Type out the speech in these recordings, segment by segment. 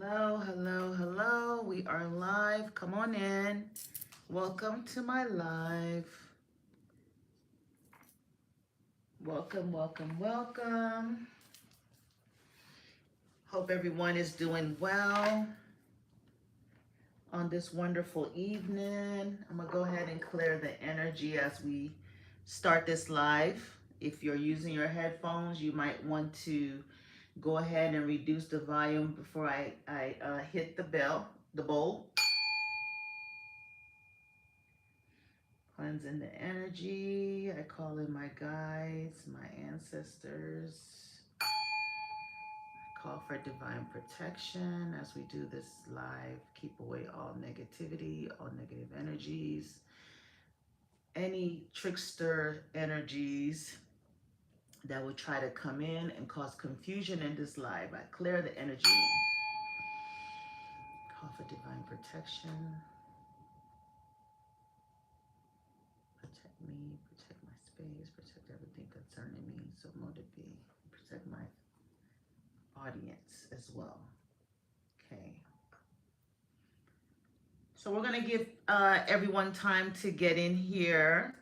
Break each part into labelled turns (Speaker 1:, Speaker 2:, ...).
Speaker 1: Hello, hello, hello. We are live. Come on in. Welcome to my live. Welcome, welcome, welcome. Hope everyone is doing well on this wonderful evening. I'm going to go ahead and clear the energy as we start this live. If you're using your headphones, you might want to go ahead and reduce the volume before I hit the bell, the bowl. Cleansing the energy. I call in my guides, my ancestors. I call for divine protection as we do this live. Keep away all negativity, all negative energies, any trickster energies that would try to come in and cause confusion in this live. I clear the energy. Call for divine protection. Protect me, protect my space, protect everything concerning me. So motive be, protect my audience as well. Okay. So we're gonna give everyone time to get in here.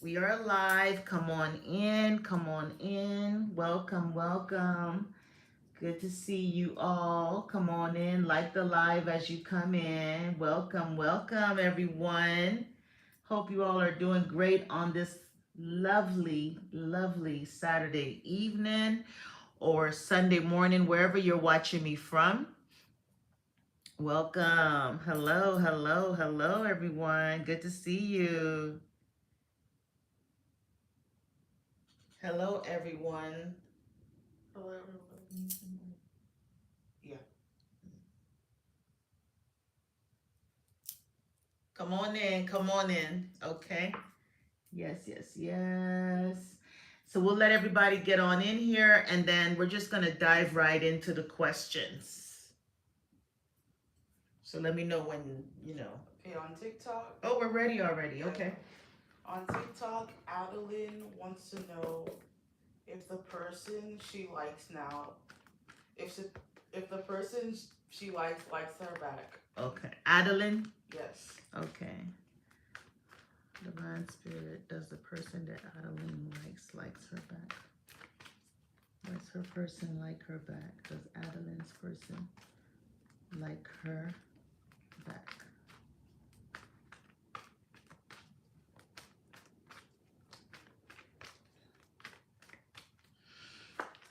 Speaker 1: We are live. Come on in. Come on in. Welcome, welcome. Good to see you all. Come on in. Like the live as you come in. Welcome, welcome, everyone. Hope you all are doing great on this lovely, lovely Saturday evening or Sunday morning, wherever you're watching me from. Welcome. Hello, hello, hello, everyone. Good to see you. Hello, everyone.
Speaker 2: Hello, everyone.
Speaker 1: Yeah. Come on in. Come on in. Okay. Yes, yes, yes. So we'll let everybody get on in here and then we're just going to dive right into the questions. So let me know when, you know.
Speaker 2: Okay, on TikTok.
Speaker 1: Oh, we're ready already.
Speaker 2: Yeah.
Speaker 1: Okay.
Speaker 2: On TikTok, Adeline wants to know if the person she likes now, if she, if the person she likes her back.
Speaker 1: Okay. Adeline?
Speaker 2: Yes.
Speaker 1: Okay. Divine Spirit, does the person that Adeline likes her back? Does her person like her back? Does Adeline's person like her back?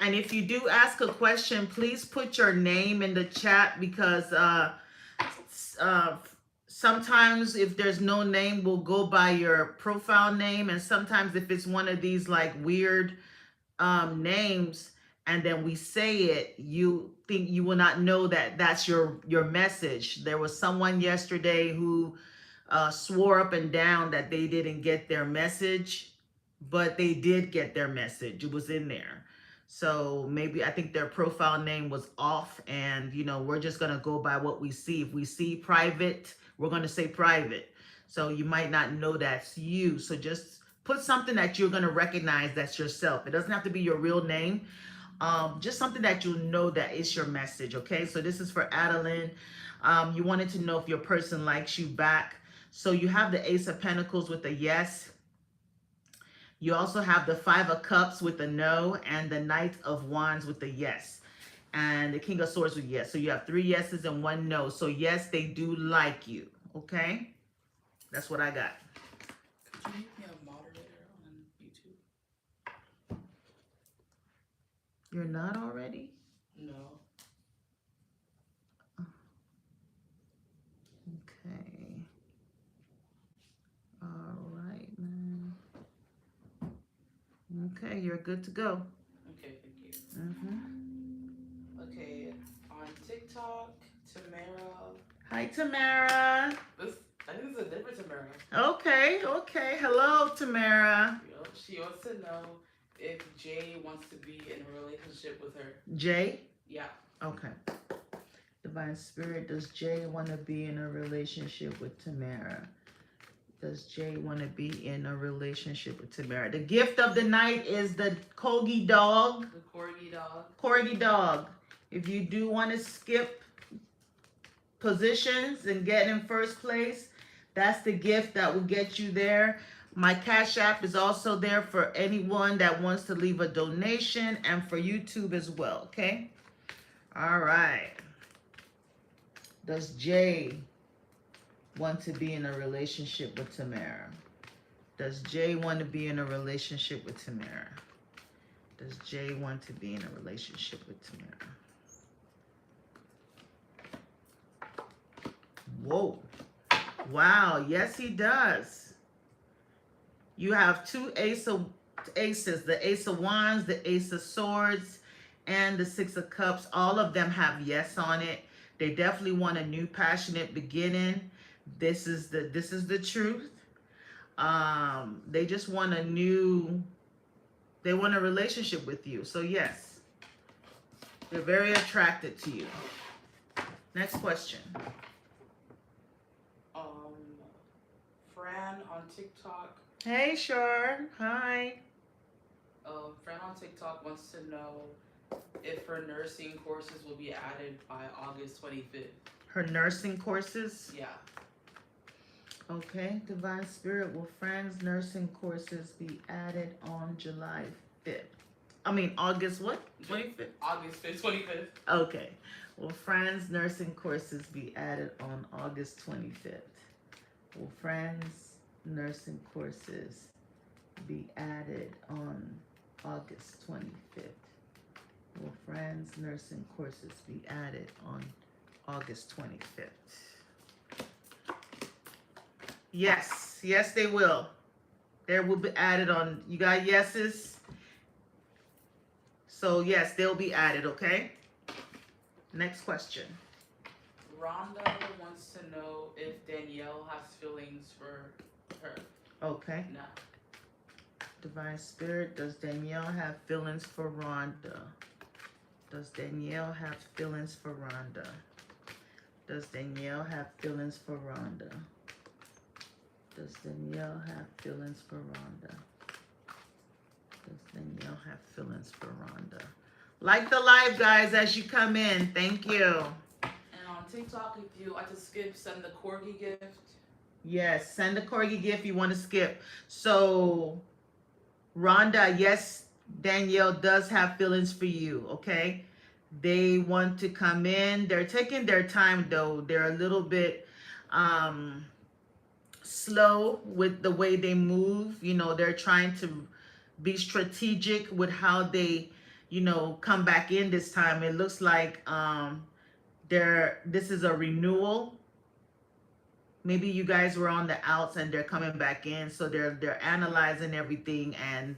Speaker 1: And if you do ask a question, please put your name in the chat because uh, sometimes if there's no name, we'll go by your profile name. And sometimes if it's one of these like weird names and then we say it, you think you will not know that that's your message. There was someone yesterday who swore up and down that they didn't get their message, but they did get their message. It was in there. So maybe I think their profile name was off, and we're just gonna go by what we see. If we see private, we're gonna say private. So you might not know that's you. So just put something that you're gonna recognize that's yourself. It doesn't have to be your real name. Just something that you know that is your message. Okay. So this is for Adeline. You wanted to know if your person likes you back. So you have the Ace of Pentacles with a yes. You also have the Five of Cups with a no, and the Knight of Wands with a yes, and the King of Swords with yes. So you have three yeses and one no. So yes, they do like you. Okay, that's what I got.
Speaker 2: Could you make me a moderator on YouTube?
Speaker 1: You're not already?
Speaker 2: No.
Speaker 1: Okay. All right, man. Okay, you're good to go.
Speaker 2: Okay, thank you.
Speaker 1: Mm-hmm.
Speaker 2: Okay, on TikTok, Tamara.
Speaker 1: Hi, Tamara.
Speaker 2: I think it's a different Tamara.
Speaker 1: Okay, okay. Hello, Tamara.
Speaker 2: She wants to know if Jay wants to be in a relationship with her.
Speaker 1: Jay?
Speaker 2: Yeah.
Speaker 1: Okay. Divine Spirit, does Jay want to be in a relationship with Tamara? Does Jay want to be in a relationship with Tamara? The gift of the night is the Corgi dog.
Speaker 2: The Corgi dog.
Speaker 1: Corgi dog. If you do want to skip positions and get in first place, that's the gift that will get you there. My Cash App is also there for anyone that wants to leave a donation and for YouTube as well, okay? All right. Does Jay want to be in a relationship with Tamara? Does Jay want to be in a relationship with Tamara? Does Jay want to be in a relationship with Tamara? Whoa. Wow. Yes, he does. You have two aces, the Ace of Wands, the Ace of Swords, and the Six of Cups. All of them have yes on it. They definitely want a new passionate beginning. This is the truth. They just want they want a relationship with you. So yes, they're very attracted to you. Next question.
Speaker 2: Fran on TikTok.
Speaker 1: Hey, Shar. Hi.
Speaker 2: Fran on TikTok wants to know if her nursing courses will be added by August 25th.
Speaker 1: Her nursing courses?
Speaker 2: Yeah.
Speaker 1: Okay. Divine Spirit, will Fran's nursing courses be added on July 5th? I mean, August what? 25th?
Speaker 2: August 5th, 25th.
Speaker 1: Okay. Will Fran's nursing courses be added on August 25th? Will Fran's nursing courses be added on August 25th? Will Fran's nursing courses be added on August 25th? Yes. Yes, they will. They will be added on. You got yeses? So, yes, they'll be added, okay? Next question.
Speaker 2: Rhonda wants to know if Danielle has feelings for her.
Speaker 1: Okay.
Speaker 2: No.
Speaker 1: Divine Spirit, does Danielle have feelings for Rhonda? Does Danielle have feelings for Rhonda? Does Danielle have feelings for Rhonda? Does Danielle have feelings for Rhonda? Does Danielle have feelings for Rhonda? Like the live, guys, as you come in. Thank you.
Speaker 2: And on TikTok, if you like to skip, send the corgi gift.
Speaker 1: Yes, send the corgi gift you want to skip. So, Rhonda, yes, Danielle does have feelings for you, okay? They want to come in. They're taking their time, though. They're a little bit slow with the way they move. You know, they're trying to be strategic with how they, come back in this time. It looks like this is a renewal. Maybe you guys were on the outs and they're coming back in, so they're analyzing everything, and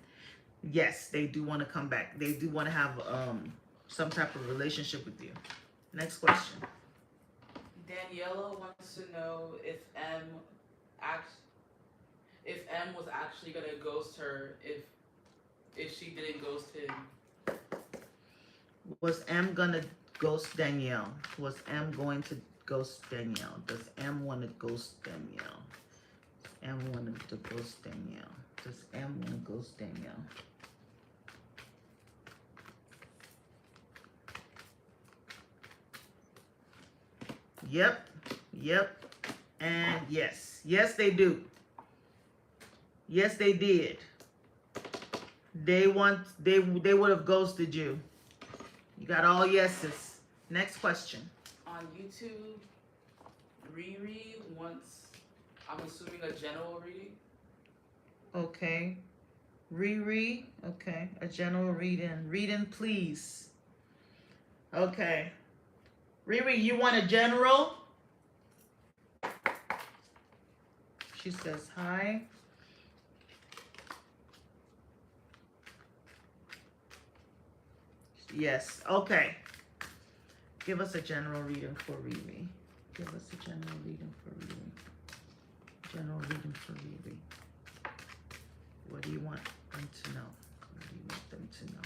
Speaker 1: yes, they do want to come back. They do want to have some type of relationship with you. Next question.
Speaker 2: Daniela wants to know if M was actually gonna ghost her if she didn't ghost him.
Speaker 1: Was M gonna ghost Danielle? Was M going to ghost Danielle? Does M want to ghost Danielle? M wanted to ghost Danielle. Does M want to ghost Danielle? Yep, and yes. Yes, they do. Yes, they did. They would have ghosted you. You got all yeses. Next question.
Speaker 2: On YouTube, Riri wants, I'm assuming, a general reading.
Speaker 1: Okay. Riri. Okay. A general reading. Reading, please. Okay. Riri, you want a general? She says hi. Yes. Okay. Give us a general reading for Riri. Give us a general reading for Riri. General reading for Riri. What do you want them to know? What do you want them to know?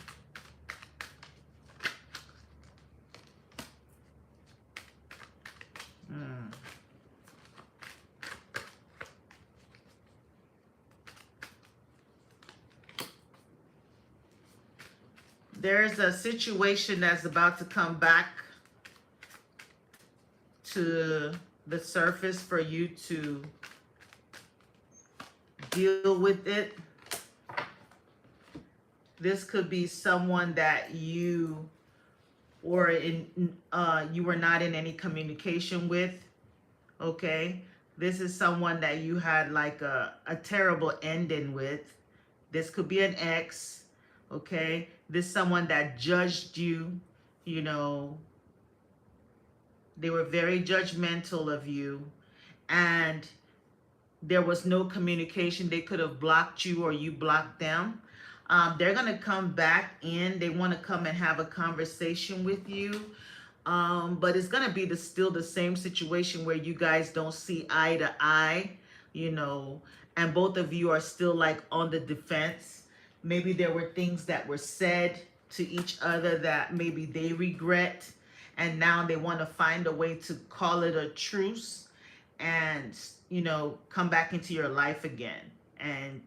Speaker 1: There's a situation that's about to come back to the surface for you to deal with it. This could be someone that you you were not in any communication with. Okay, this is someone that you had like a terrible ending with. This could be an ex. Okay, this someone that judged you. You know, they were very judgmental of you, and there was no communication. They could have blocked you or you blocked them. They're going to come back in. They want to come and have a conversation with you. But it's going to be still the same situation where you guys don't see eye to eye, you know, and both of you are still like on the defense. Maybe there were things that were said to each other that maybe they regret, and now they want to find a way to call it a truce and, you know, come back into your life again. And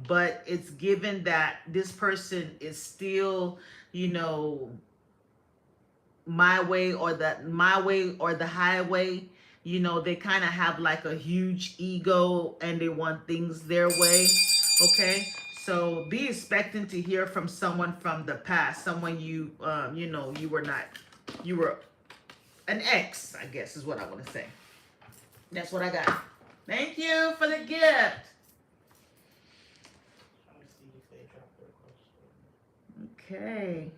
Speaker 1: but it's given that this person is still, you know, my way or the highway. You know, they kind of have like a huge ego and they want things their way. Okay, so be expecting to hear from someone from the past, someone you you know, you were an ex, I guess is what I want to say. That's what I got. Thank you for the gift.
Speaker 2: Let me see if they dropped their question.
Speaker 1: Okay.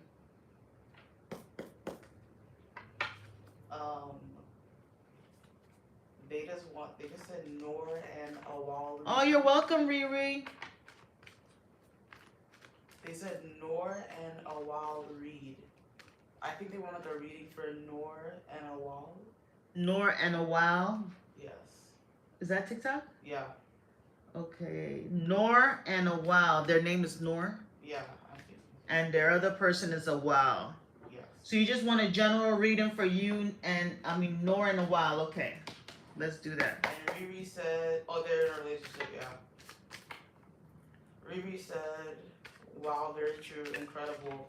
Speaker 2: They just said Nor and Awal.
Speaker 1: Oh, you're welcome, Riri.
Speaker 2: They said Nor and Awal read. I think they wanted a reading for Nor and Awal.
Speaker 1: Nor and Awal.
Speaker 2: Yes.
Speaker 1: Is that TikTok?
Speaker 2: Yeah.
Speaker 1: Okay. Nor and Awal. Their name is Nor.
Speaker 2: Yeah. I think.
Speaker 1: And their other person is Awal.
Speaker 2: Yes.
Speaker 1: So you just want a general reading for you and Nor and Awal. Okay. Let's do that.
Speaker 2: And Riri said, oh, they're in a relationship, yeah. Riri said, wow, very true, incredible,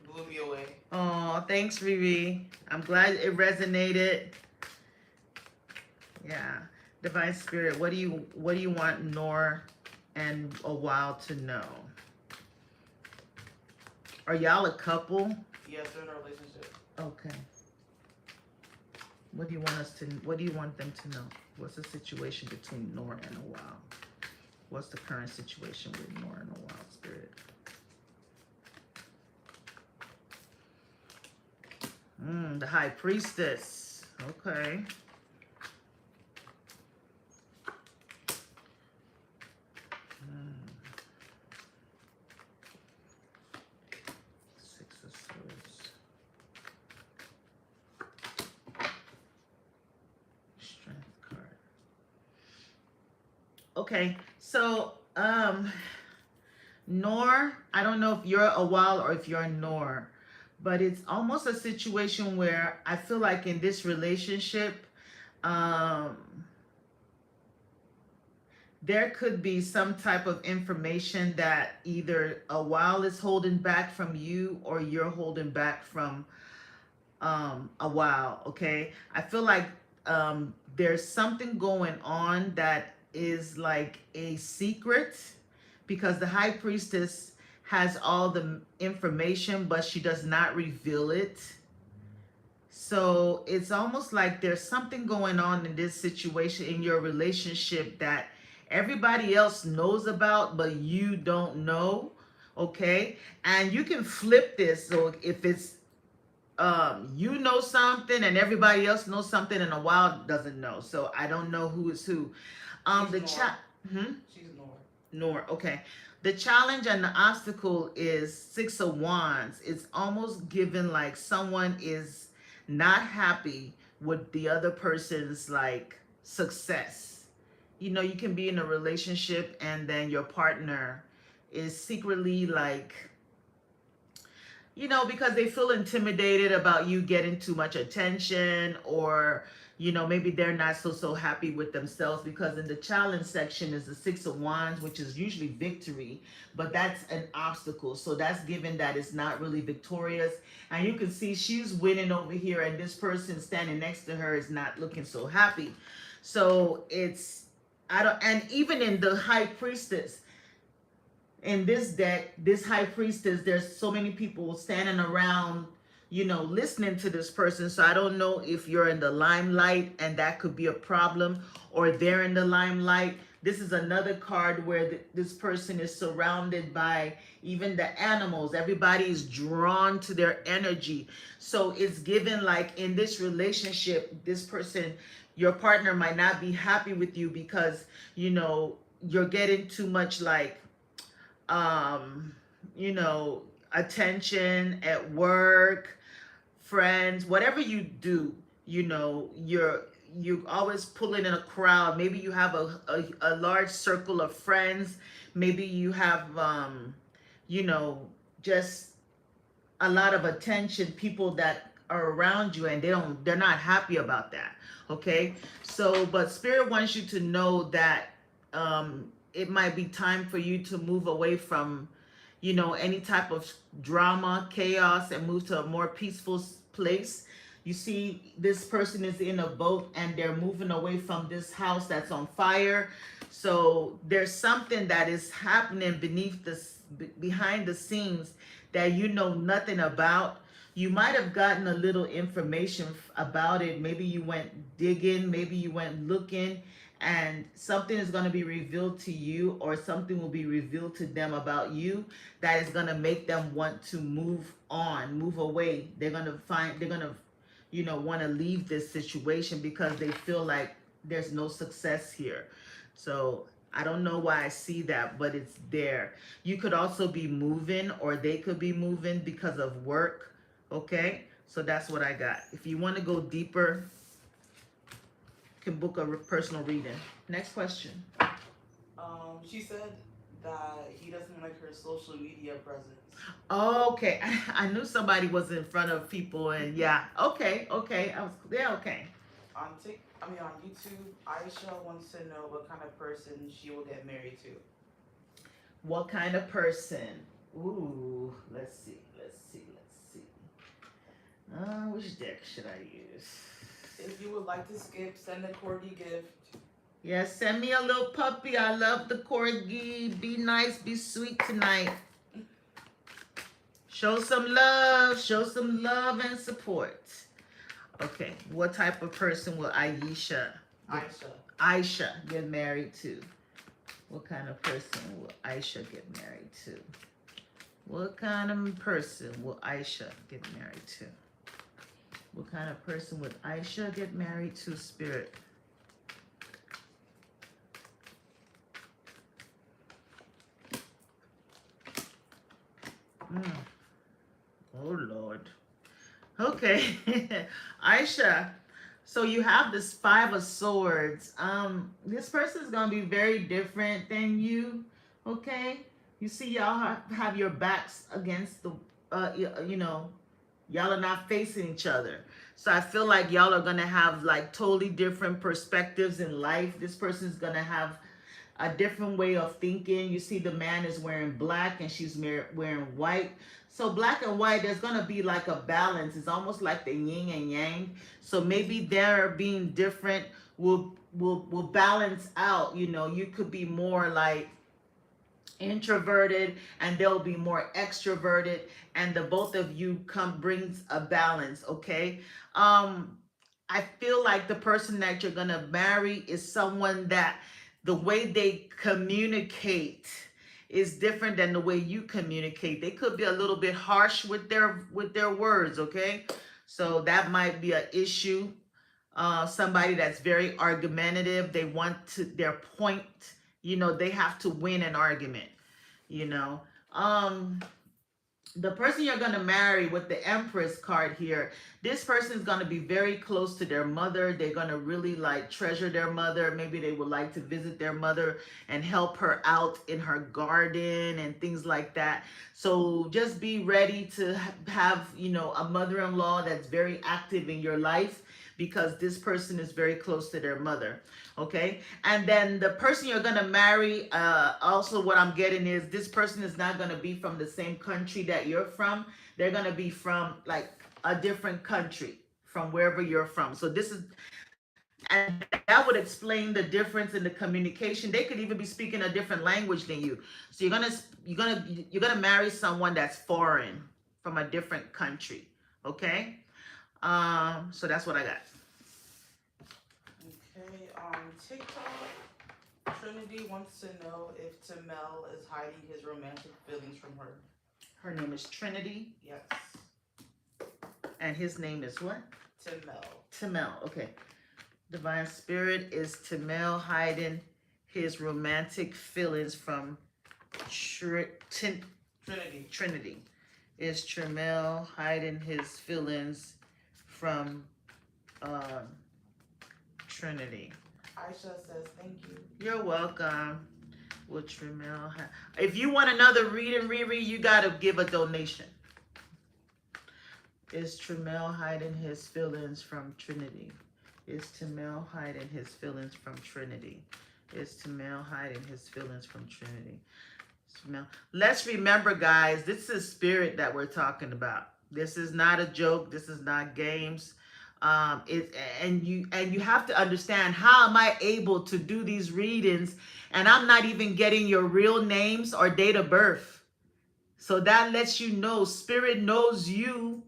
Speaker 2: blew me away.
Speaker 1: Oh, thanks, Riri. I'm glad it resonated. Yeah. Divine Spirit, what do you want Nor and Awal to know? Are y'all a couple?
Speaker 2: Yes, they're in a relationship.
Speaker 1: Okay. What do you want them to know? What's the situation between Nor and Awal? What's the current situation with Nor and Awal, Spirit? The High Priestess. Okay. Six of Swords. Strength card. Okay, so Nor, I don't know if you're Awal or if you're Nor, but it's almost a situation where I feel like in this relationship, there could be some type of information that either Awal is holding back from you or you're holding back from Awal. Okay, I feel like there's something going on that is like a secret, because the High Priestess has all the information, but she does not reveal it. So it's almost like there's something going on in this situation in your relationship that everybody else knows about, but you don't know. Okay, and you can flip this. So if it's you know something and everybody else knows something and Awal doesn't know, so I don't know who is who. The chat.
Speaker 2: She's Nor.
Speaker 1: Nor. Okay. The challenge and the obstacle is Six of Wands. It's almost given like someone is not happy with the other person's like success. You know, you can be in a relationship and then your partner is secretly like, because they feel intimidated about you getting too much attention, or maybe they're not so happy with themselves, because in the challenge section is the 6 of Wands, which is usually victory, but that's an obstacle. So that's given that it's not really victorious. And you can see she's winning over here, and this person standing next to her is not looking so happy. So it's, I don't, and even in the High Priestess, in this deck, this High Priestess, there's so many people standing around, listening to this person. So I don't know if you're in the limelight and that could be a problem, or they're in the limelight. This is another card where this person is surrounded by even the animals. Everybody is drawn to their energy. So it's given like in this relationship, this person, your partner might not be happy with you because, you're getting too much like um, attention at work, friends, whatever you do, you always pulling in a crowd. Maybe you have a large circle of friends. Maybe you have you know, just a lot of attention, people that are around you, and they're not happy about that. Okay, so but spirit wants you to know that it might be time for you to move away from any type of drama, chaos, and move to a more peaceful place. You see this person is in a boat and they're moving away from this house that's on fire. So there's something that is happening behind the scenes that you know nothing about. You might have gotten a little information about it. Maybe you went digging, maybe you went looking, and something is going to be revealed to you, or something will be revealed to them about you that is going to make them want to move on, move away. They're going to want to leave this situation because they feel like there's no success here. So I don't know why I see that, but it's there. You could also be moving, or they could be moving because of work. Okay, so that's what I got. If you want to go deeper, you can book a personal reading. Next question.
Speaker 2: She said that he doesn't like her social media presence.
Speaker 1: Okay, I knew somebody was in front of people, and yeah, okay, I was, yeah, okay.
Speaker 2: On YouTube, Aisha wants to know what kind of person she will get married to.
Speaker 1: What kind of person? Ooh, let's see. Which deck should I use?
Speaker 2: If you would like to skip, send a corgi gift.
Speaker 1: Yeah, send me a little puppy. I love the corgi. Be nice, be sweet tonight. Show some love and support. Okay, what type of person will Aisha get married to? What kind of person will Aisha get married to? What kind of person will Aisha get married to? What kind of person would Aisha get married to, Spirit? Oh, Lord. Okay. Aisha, so you have this 5 of Swords. This person is going to be very different than you. Okay? You see, y'all have your backs against the, y'all are not facing each other. So I feel like y'all are going to have like totally different perspectives in life. This person is going to have a different way of thinking. You see the man is wearing black and she's wearing white. So black and white, there's going to be like a balance. It's almost like the yin and yang. So maybe their being different will balance out. You could be more like introverted and they'll be more extroverted, and the both of you brings a balance. Okay. I feel like the person that you're gonna marry is someone that the way they communicate is different than the way you communicate. They could be a little bit harsh with their words. Okay, so that might be an issue. Somebody that's very argumentative. They want to their point. They have to win an argument. you know um The person you're going to marry with the Empress card here, this person is going to be very close to their mother. They're going to really like treasure their mother. Maybe they would like to visit their mother and help her out in her garden and things like that. So just be ready to have, a mother-in-law that's very active in your life, because this person is very close to their mother. Okay. And then the person you're going to marry, also what I'm getting is this person is not going to be from the same country that you're from. They're going to be from like a different country from wherever you're from. So this is, and that would explain the difference in the communication. They could even be speaking a different language than you. So you're gonna marry someone that's foreign, from a different country. Okay. So that's what I got.
Speaker 2: Okay, TikTok. Trinity wants to know if Tamel is hiding his romantic feelings from her.
Speaker 1: Her name is Trinity,
Speaker 2: Yes,
Speaker 1: and his name is what?
Speaker 2: Tamel.
Speaker 1: Tamel. Okay. Divine Spirit, is Tamel hiding his romantic feelings from
Speaker 2: Trinity.
Speaker 1: Trinity? Is Tamel hiding his feelings from uh, Trinity?
Speaker 2: Aisha says thank you.
Speaker 1: You're welcome. Will Tamel if you want another reading, Riri, you got to give a donation. Is Tamel hiding his feelings from Trinity? Is Tamel hiding his feelings from Trinity? Is Tamel hiding his feelings from Trinity? Tamel. Let's remember, guys, this is spirit that we're talking about. This is not a joke. This is not games. And you have to understand, how am I able to do these readings and I'm not even getting your real names or date of birth? So that lets you know spirit knows you.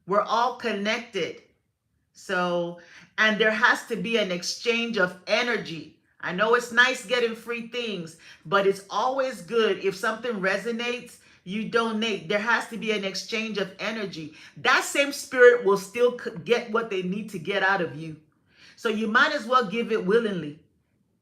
Speaker 1: We're all connected. So, and there has to be an exchange of energy. I know it's nice getting free things, but it's always good if something resonates, you donate. There has to be an exchange of energy. That same spirit will still get what they need to get out of you. So you might as well give it willingly.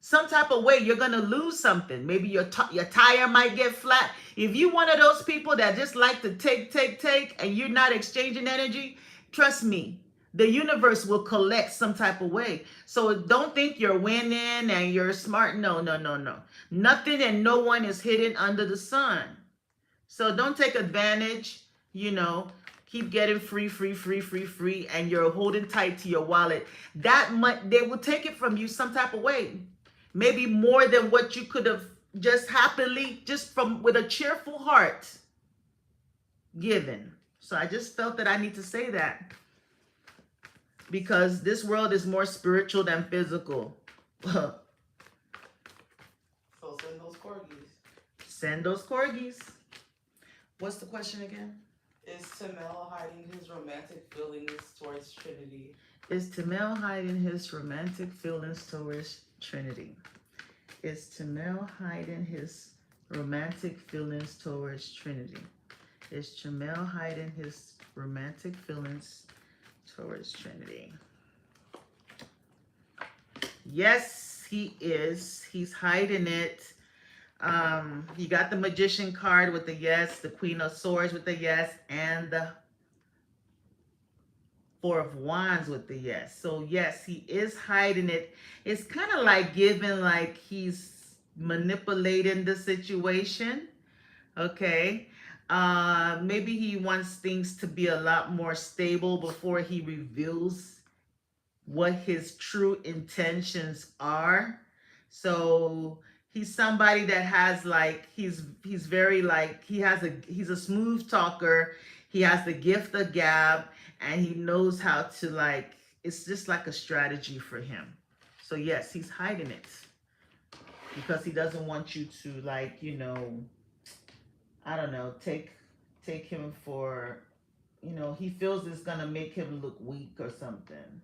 Speaker 1: Some type of way, you're going to lose something. Maybe your tire might get flat. If you're one of those people that just like to take, and you're not exchanging energy, trust me, the universe will collect some type of way. So don't think you're winning and you're smart. No, no, no, no. Nothing and no one is hidden under the sun. So don't take advantage, keep getting free, and you're holding tight to your wallet. They will take it from you some type of way. Maybe more than what you could have just happily, just from with a cheerful heart, given. So I just felt that I need to say that, because this world is more spiritual than physical.
Speaker 2: So send those corgis.
Speaker 1: Send those corgis. What's the question again?
Speaker 2: Is Tamel hiding his romantic feelings towards Trinity?
Speaker 1: Is Tamel hiding his romantic feelings towards Trinity? Is Tamel hiding his romantic feelings towards Trinity? Is Tamel hiding his romantic feelings towards Trinity? Yes, he is. He's hiding it. You got the Magician card with the yes, the Queen of Swords with the yes, and the Four of Wands with the yes. So yes, he is hiding it. It's kind of like giving, like he's manipulating the situation. Okay. Maybe he wants things to be a lot more stable before he reveals what his true intentions are. So he's somebody that has like he's very like he's a smooth talker. He has the gift of gab, and he knows how to like, it's just like a strategy for him. So yes, he's hiding it because he doesn't want you to like, I don't know, take him for, he feels it's gonna make him look weak or something.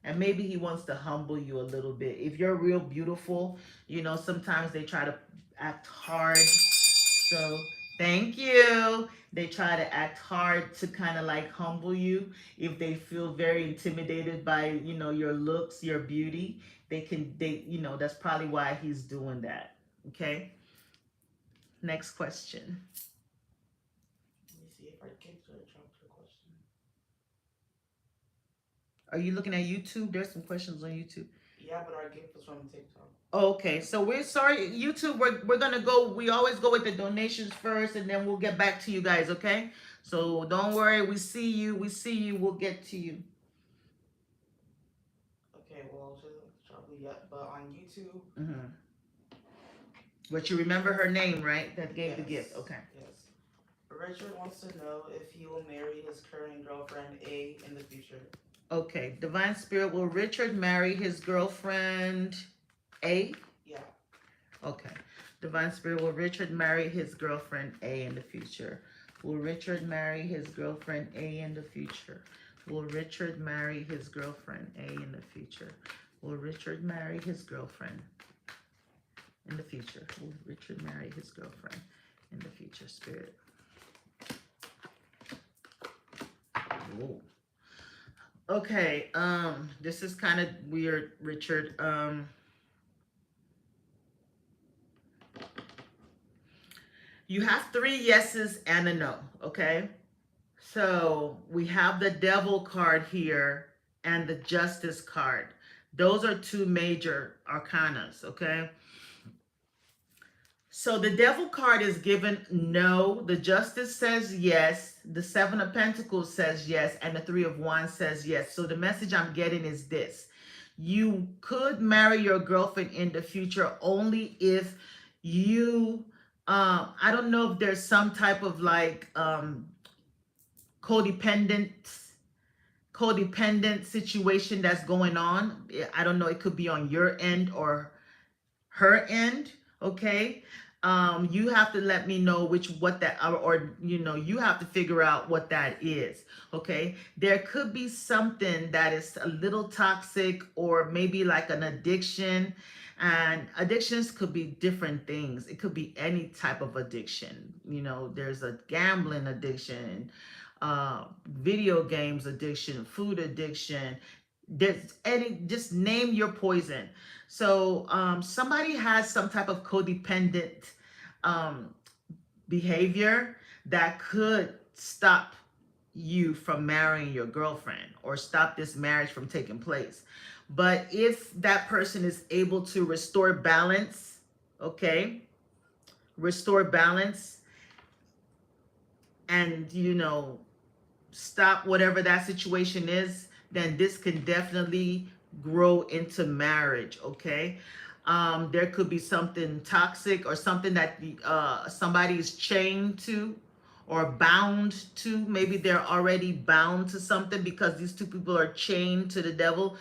Speaker 1: And maybe he wants to humble you a little bit. If you're real beautiful, sometimes they try to act hard. So thank you. They try to act hard to kind of like humble you. If they feel very intimidated by, your looks, your beauty, that's probably why he's doing that. Okay. Next question.
Speaker 2: Let me see if our kids are dropped her question.
Speaker 1: Are you looking at YouTube? There's some questions on YouTube.
Speaker 2: Yeah, but our gift was from TikTok.
Speaker 1: Okay, so we're sorry, YouTube. We're gonna go. We always go with the donations first, and then we'll get back to you guys. Okay, so don't worry. We see you. We see you. We'll get to you.
Speaker 2: Okay, well, she doesn't drop it yet, but on YouTube,
Speaker 1: Hmm. But you remember her name, right? That gave the gift.
Speaker 2: yes,
Speaker 1: Okay.
Speaker 2: yes. Richard wants to know if he will marry his current girlfriend A in the future.
Speaker 1: Okay. Divine Spirit, will Richard marry his girlfriend A?
Speaker 2: Yeah.
Speaker 1: Okay. Divine Spirit, will Richard marry his girlfriend A in the future? Will Richard marry his girlfriend A in the future? Will Richard marry his girlfriend A in the future? Will Richard marry his girlfriend in the future? Will Richard marry his girlfriend in the future? Spirit. Whoa. Okay, this is kind of weird, Richard. You have 3 yeses and a no, okay? So we have the devil card here and the justice card. Those are 2 major arcanas, okay? So the devil card is given no, the justice says yes, the 7 of Pentacles says yes, and the 3 of Wands says yes. So the message I'm getting is this. You could marry your girlfriend in the future only if you, I don't know if there's some type of like codependent situation that's going on. I don't know, it could be on your end or her end. Okay, you have to let me know what that, or you have to figure out what that is. Okay, there could be something that is a little toxic, or maybe like an addiction. And addictions could be different things. It could be any type of addiction. There's a gambling addiction, video games addiction, food addiction. There's any, just name your poison. So somebody has some type of codependent um, behavior that could stop you from marrying your girlfriend or stop this marriage from taking place. But if that person is able to restore balance, okay, restore balance, and stop whatever that situation is, then this can definitely grow into marriage. Okay, there could be something toxic or something that somebody is chained to or bound to. Maybe they're already bound to something because these 2 people are chained to the devil.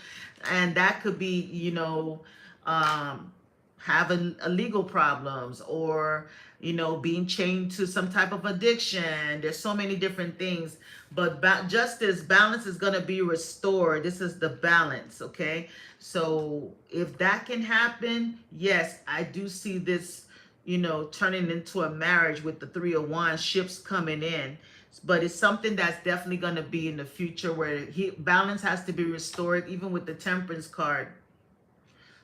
Speaker 1: And that could be um, having legal problems, or being chained to some type of addiction. There's so many different things, but justice, balance is going to be restored. This is the balance. Okay, so if that can happen, yes, I do see this turning into a marriage with the 3 of Wands, ships coming in. But it's something that's definitely going to be in the future, where balance has to be restored, even with the Temperance card.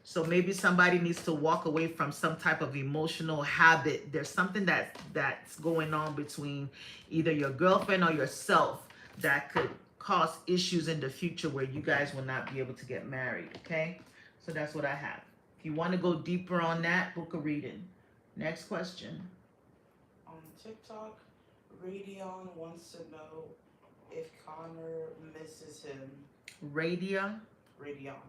Speaker 1: So maybe somebody needs to walk away from some type of emotional habit. There's something that's going on between either your girlfriend or yourself that could cause issues in the future where you guys will not be able to get married. Okay, so that's what I have. If you want to go deeper on that, book a reading. Next question.
Speaker 2: On TikTok, Radion wants to know if Connor misses him.
Speaker 1: Radion.
Speaker 2: Radion.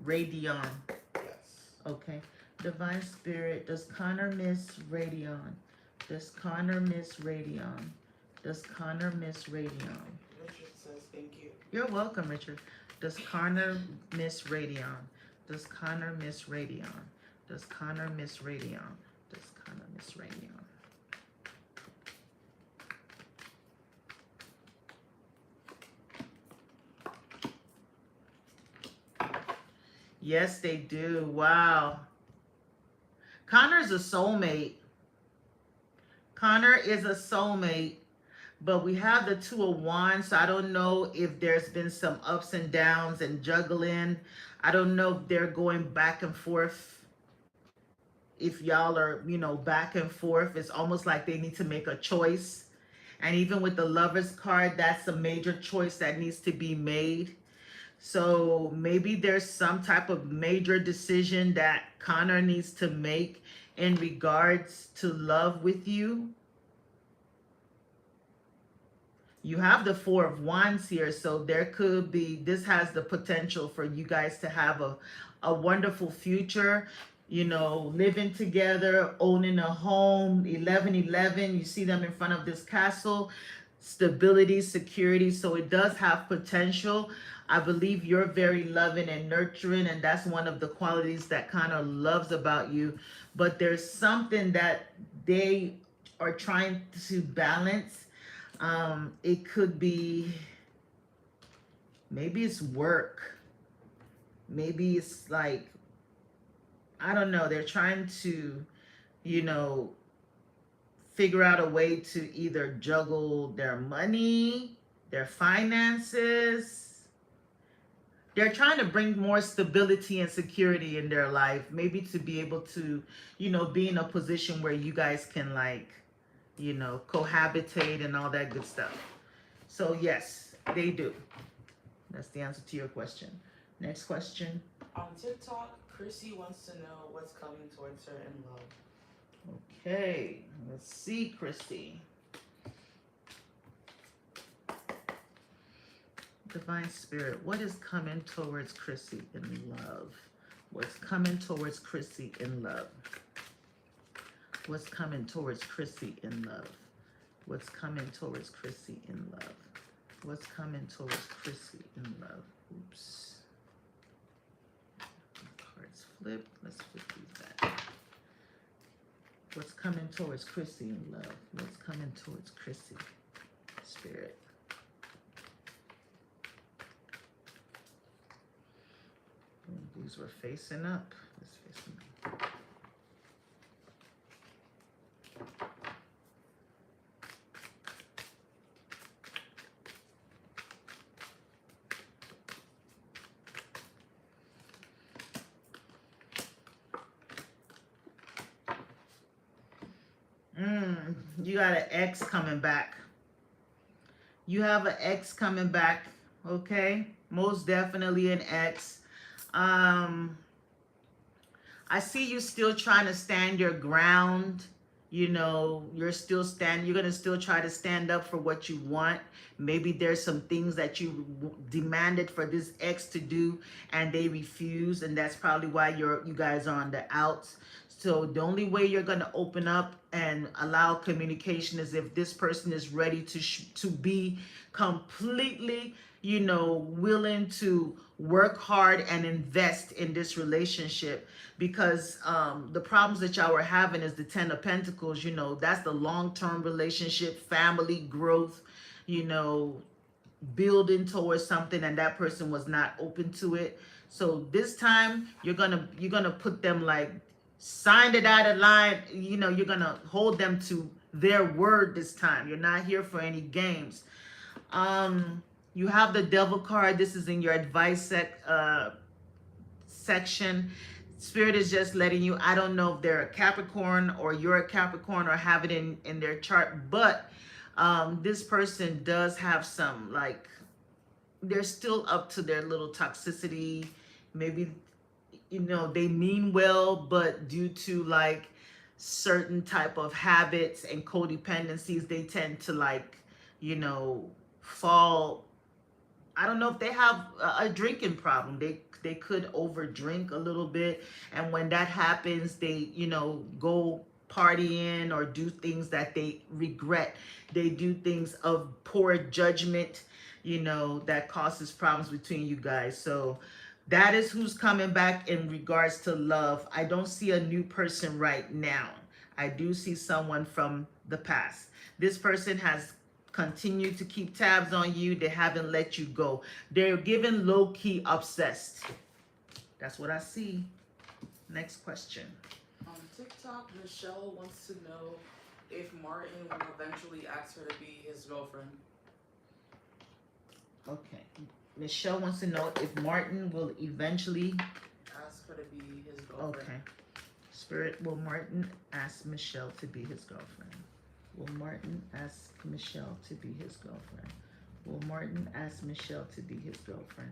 Speaker 1: Radion.
Speaker 2: Yes.
Speaker 1: Okay. Divine Spirit, does Connor miss Radion? Does Connor miss Radion? Does Connor miss Radion?
Speaker 2: Richard says thank you.
Speaker 1: You're welcome, Richard. Does Connor miss Radion? Does Connor miss Radion? Does Connor miss Radion? Does Connor miss Radion? Yes, they do. Wow. Connor's a soulmate. Connor is a soulmate, but we have the 2 of Wands, so I don't know if there's been some ups and downs and juggling. I don't know if they're going back and forth if y'all are, back and forth, it's almost like they need to make a choice. And even with the Lovers card, that's a major choice that needs to be made. So maybe there's some type of major decision that Connor needs to make in regards to love with you. You have the Four of Wands here, so there could be, this has the potential for you guys to have a wonderful future, living together, owning a home. 1111, you see them in front of this castle, stability, security, so it does have potential. I believe you're very loving and nurturing, and that's one of the qualities that kind of loves about you. But there's something that they are trying to balance. It could be, maybe it's work. Maybe it's like, I don't know. They're trying to, you know, figure out a way to either juggle their money, their finances. They're trying to bring more stability and security in their life, maybe to be able to, be in a position where you guys can, like, cohabitate and all that good stuff. So yes, they do. That's the answer to your question. Next question.
Speaker 2: On TikTok, Chrissy wants to know what's coming towards her in love.
Speaker 1: Okay, let's see, Christy. Divine Spirit, what is coming towards Chrissy in love? What's coming towards Chrissy in love? What's coming towards Chrissy in love? What's coming towards Chrissy in love? What's coming towards Chrissy in love? Oops. Cards flipped. Let's flip these back. What's coming towards Chrissy in love? What's coming towards Chrissy? Spirit. These were facing up. Let's face them up. You got an ex coming back. You have an ex coming back, okay? Most definitely an ex. I see you still trying to stand your ground. You're still you're going to still try to stand up for what you want. Maybe there's some things that you demanded for this ex to do and they refuse, and that's probably why you guys are on the outs. So the only way you're going to open up and allow communication is if this person is ready to be completely, willing to work hard and invest in this relationship. Because the problems that y'all were having is the Ten of Pentacles. That's the long-term relationship, family growth, building towards something, and that person was not open to it. So this time you're gonna put them, like, sign the dotted line. You're gonna hold them to their word this time. You're not here for any games. You have the Devil card. This is in your advice section. Spirit is just letting you, I don't know if they're a Capricorn or you're a Capricorn or have it in their chart, but this person does have some, like, they're still up to their little toxicity. Maybe, they mean well, but due to, like, certain type of habits and codependencies, they tend to, like, fall. I don't know if they have a drinking problem. They could overdrink a little bit, and when that happens, they go partying or do things that they regret. They do things of poor judgment, that causes problems between you guys. So that is who's coming back in regards to love. I don't see a new person right now. I do see someone from the past. This person has continued to keep tabs on you. They haven't let you go. They're given low-key obsessed. That's what I see. Next question.
Speaker 2: On TikTok, Michelle wants to know if Martin will eventually ask her to be his girlfriend.
Speaker 1: Okay. Michelle wants to know if Martin will eventually
Speaker 2: ask her to be his girlfriend.
Speaker 1: Okay. Spirit, will Martin ask Michelle to be his girlfriend? Will Martin ask Michelle to be his girlfriend? Will Martin ask Michelle to be his girlfriend?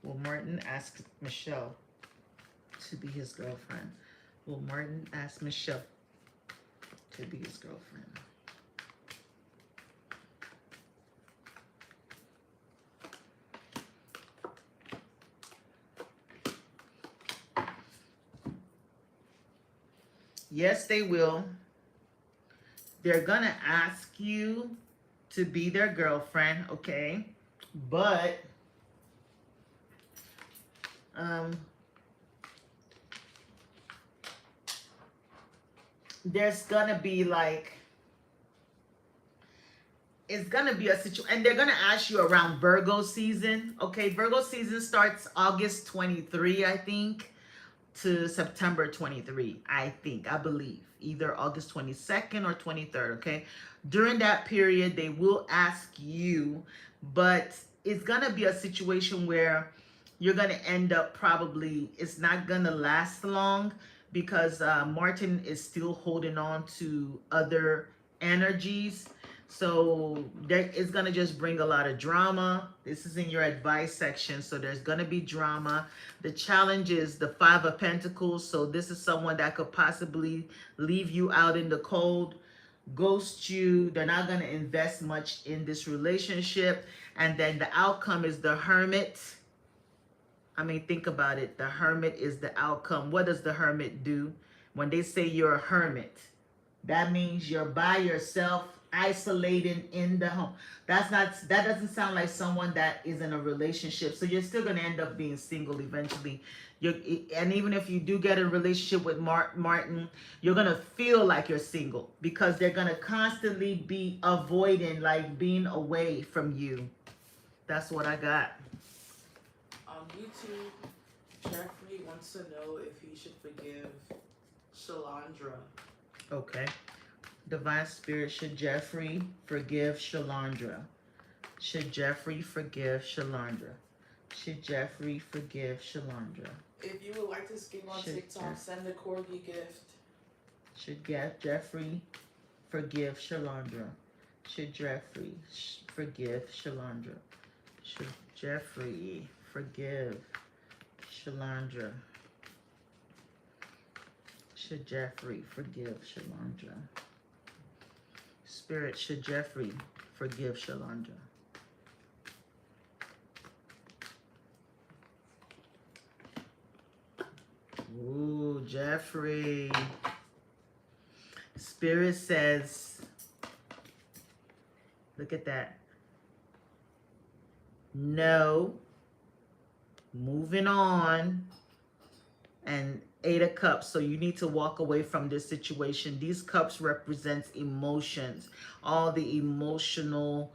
Speaker 1: Will Martin ask Michelle to be his girlfriend? Will Martin ask Michelle to be his girlfriend? Yes, they will. They're gonna ask you to be their girlfriend, okay? But um there's gonna be like, it's gonna be a situation, and they're gonna ask you around Virgo season. Okay, Virgo season starts August 23, I think, to September 23, I believe, either August 22nd or 23rd. Okay, during that period they will ask you, but it's gonna be a situation where you're gonna end up, probably it's not gonna last long, because Martin is still holding on to other energies. So there is gonna just bring a lot of drama. This is in your advice section, so there's gonna be drama. The challenge is the Five of Pentacles. So this is someone that could possibly leave you out in the cold, ghost you. They're not gonna invest much in this relationship. And then the outcome is the Hermit. I mean, think about it. The Hermit is the outcome. What does the Hermit do? When they say you're a hermit, that means you're by yourself, isolating in the home. That doesn't sound like someone that is in a relationship. So you're still gonna end up being single eventually. And even if you do get a relationship with Martin, you're gonna feel like you're single, because they're gonna constantly be avoiding, like being away from you. That's what I got.
Speaker 2: On YouTube, Jeffrey wants to know if he should forgive Shalandra.
Speaker 1: Okay. Divine Spirit, should Jeffrey forgive Shalandra? Should Jeffrey forgive Shalandra? Should Jeffrey forgive Shalandra?
Speaker 2: If you would like to skip on TikTok, send a corgi gift.
Speaker 1: Should Jeffrey forgive Shalandra? Should Jeffrey forgive Shalandra? Should Jeffrey forgive Shalandra? Should Jeffrey forgive Shalandra? Spirit, should Jeffrey forgive Shalandra? Ooh, Jeffrey. Spirit says, look at that. No. Moving on. And 8 of Cups. So you need to walk away from this situation. These cups represents emotions, all the emotional,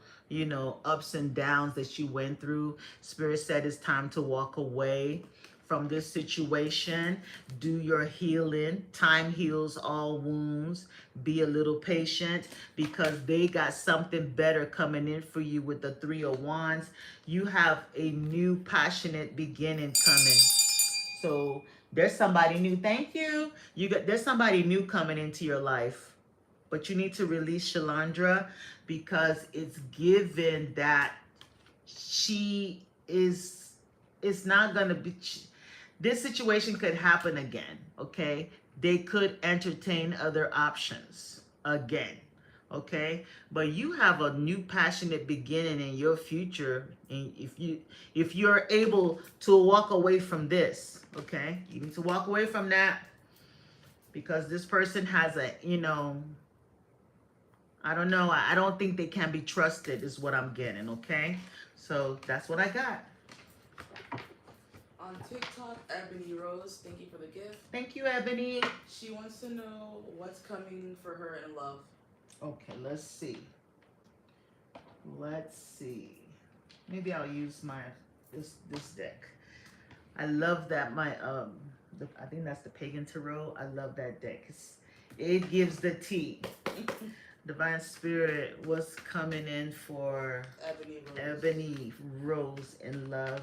Speaker 1: ups and downs that you went through. Spirit said it's time to walk away from this situation. Do your healing. Time heals all wounds. Be a little patient, because they got something better coming in for you with the 3 of Wands. You have a new passionate beginning coming. So there's somebody new. Thank you. There's somebody new coming into your life. But you need to release Shalandra, because it's given that it's not going to be, this situation could happen again, okay? They could entertain other options again, okay? But you have a new passionate beginning in your future, and if you're able to walk away from this, okay? You need to walk away from that, because this person has I don't know. I don't think they can be trusted is what I'm getting, okay? So that's what I got.
Speaker 2: On TikTok, Ebony Rose, thank you for the gift.
Speaker 1: Thank you, Ebony.
Speaker 2: She wants to know what's coming for her in love.
Speaker 1: Okay, let's see. Let's see. Maybe I'll use this deck. I love that I think that's the Pagan Tarot. I love that deck. It gives the tea. Divine Spirit, what's coming in for Ebony Rose in love?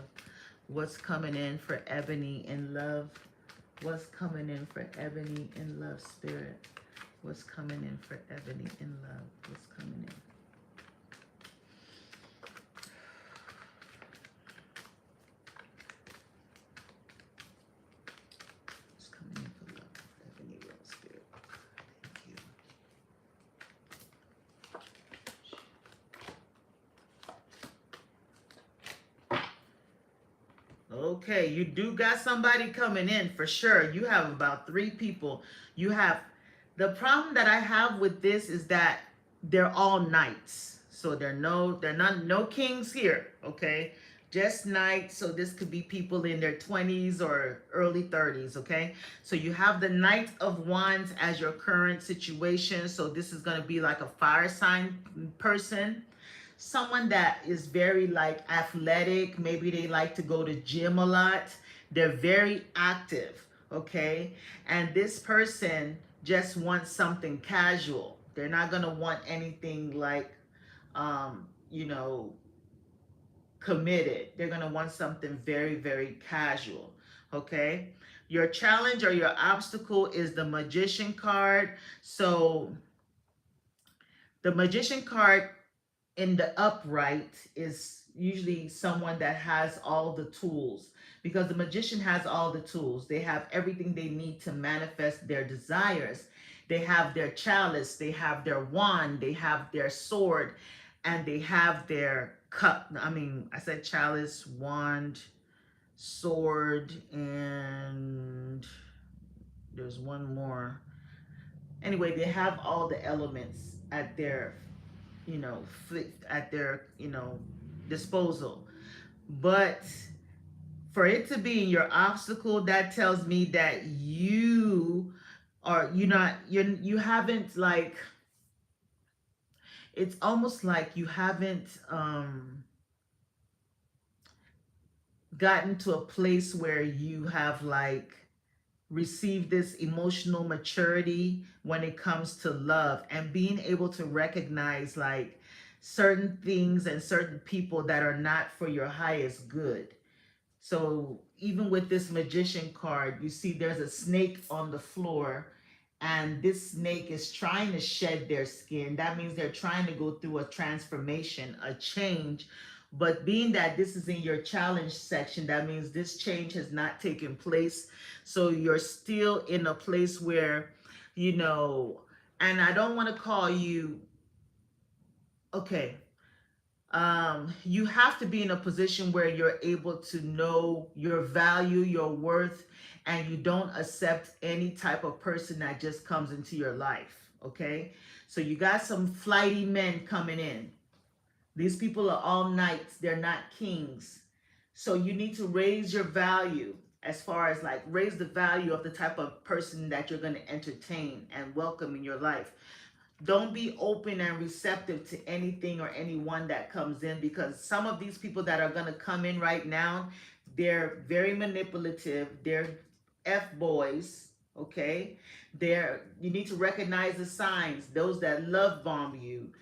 Speaker 1: What's coming in for Ebony in love? What's coming in for Ebony in love, spirit? What's coming in for Ebony in love? What's coming in? What's coming in for love? Ebony, real spirit. Thank you. Okay, you do got somebody coming in for sure. You have about 3 people. You have the problem that I have with this is that they're all knights. So they're not no kings here, okay? Just knights. So this could be people in their 20s or early 30s, okay? So you have the Knight of Wands as your current situation. So this is going to be like a fire sign person, someone that is very like athletic. Maybe they like to go to gym a lot. They're very active, okay? And this person just wants something casual. They're not going to want anything like you know, committed. They're going to want something very, very casual, okay? Your challenge or your obstacle is the Magician card. So the Magician card in the upright is usually someone that has all the tools, because the magician has all the tools. They have everything they need to manifest their desires. They have their chalice, they have their wand, they have their sword, and they have their cup. I mean, I said chalice, wand, sword, and there's one more. Anyway, they have all the elements at their, at their, disposal. But for it to be your obstacle, that tells me that you haven't, like, it's almost like you haven't gotten to a place where you have like receive this emotional maturity when it comes to love and being able to recognize like certain things and certain people that are not for your highest good. So even with this magician card, you see there's a snake on the floor, and this snake is trying to shed their skin. That means they're trying to go through a transformation, a change. But being that this is in your challenge section, that means this change has not taken place. So you're still in a place where, you know, and I don't want to call you, okay, you have to be in a position where you're able to know your value, your worth, and you don't accept any type of person that just comes into your life. Okay, so you got some flighty men coming in. These people are all knights, they're not kings. So you need to raise your value, as far as like raise the value of the type of person that you're going to entertain and welcome in your life. Don't be open and receptive to anything or anyone that comes in, because some of these people that are going to come in right now, they're very manipulative. They're F boys, okay? You need to recognize the signs. Those that love bomb you,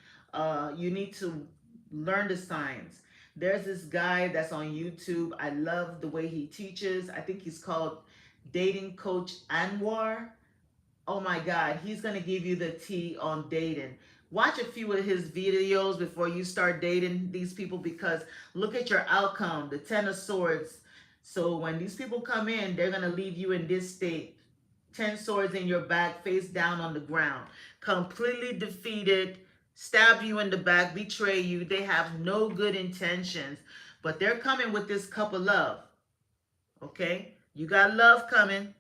Speaker 1: you need to learn the signs. There's this guy that's on YouTube. I love the way he teaches. I think he's called Dating Coach Anwar. Oh my God, he's gonna give you the tea on dating. Watch a few of his videos before you start dating these people, because look at your outcome, the Ten of Swords. So when these people come in, they're gonna leave you in this state. 10 swords in your back, face down on the ground, completely defeated, stab you in the back, betray you. They have no good intentions, but they're coming with this cup of love. Okay? You got love coming,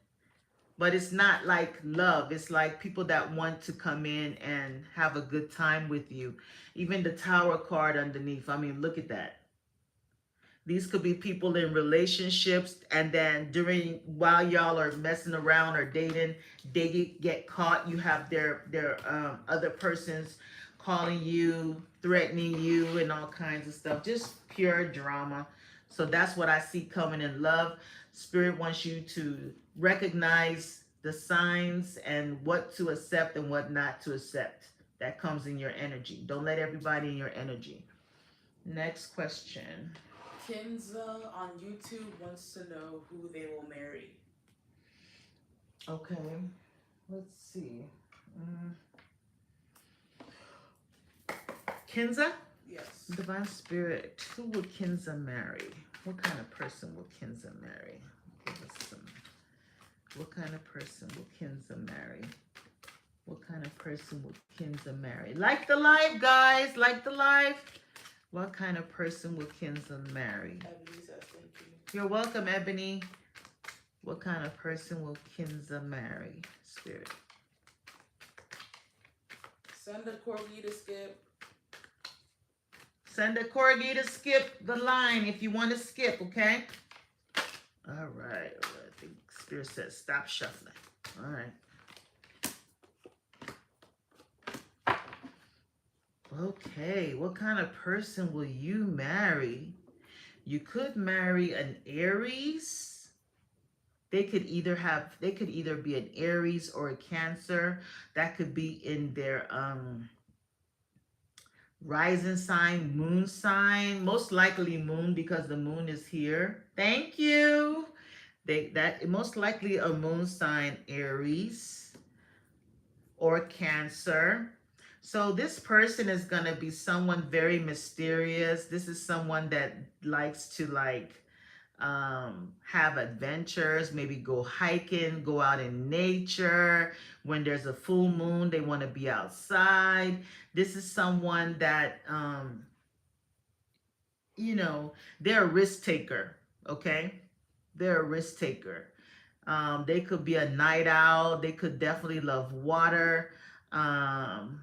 Speaker 1: but it's not like love. It's like people that want to come in and have a good time with you. Even the Tower card underneath, I mean, look at that. These could be people in relationships, and then while y'all are messing around or dating, they get caught. You have their other persons calling you, threatening you, and all kinds of stuff. Just pure drama. So that's what I see coming in love. Spirit wants you to recognize the signs and what to accept and what not to accept. That comes in your energy. Don't let everybody in your energy. Next question.
Speaker 2: Kinza on YouTube wants to know who they will marry.
Speaker 1: Okay, let's see. Mm. Kinza?
Speaker 2: Yes.
Speaker 1: Divine Spirit, who will Kinza marry? What kind of person will Kinza marry? Give us some. What kind of person will Kinza marry? What kind of person will Kinza marry? Like the live, guys. Like the live. What kind of person will Kinza marry?
Speaker 2: Ebony says thank you.
Speaker 1: You're welcome, Ebony. What kind of person will Kinza marry? Spirit.
Speaker 2: Send a corgi to skip.
Speaker 1: Send a corgi to skip the line if you want to skip, okay? All right. I think Spirit says stop shuffling. All right. Okay. What kind of person will you marry? You could marry an Aries. They could either be an Aries or a Cancer. That could be in their rising sign, moon sign, most likely moon because the moon is here. Thank you. That most likely a moon sign, Aries or Cancer. So this person is going to be someone very mysterious. This is someone that likes to have adventures, maybe go hiking, go out in nature. When there's a full moon, they want to be outside. This is someone that, they're a risk taker, okay? They're a risk taker. They could be a night owl. They could definitely love water. Um,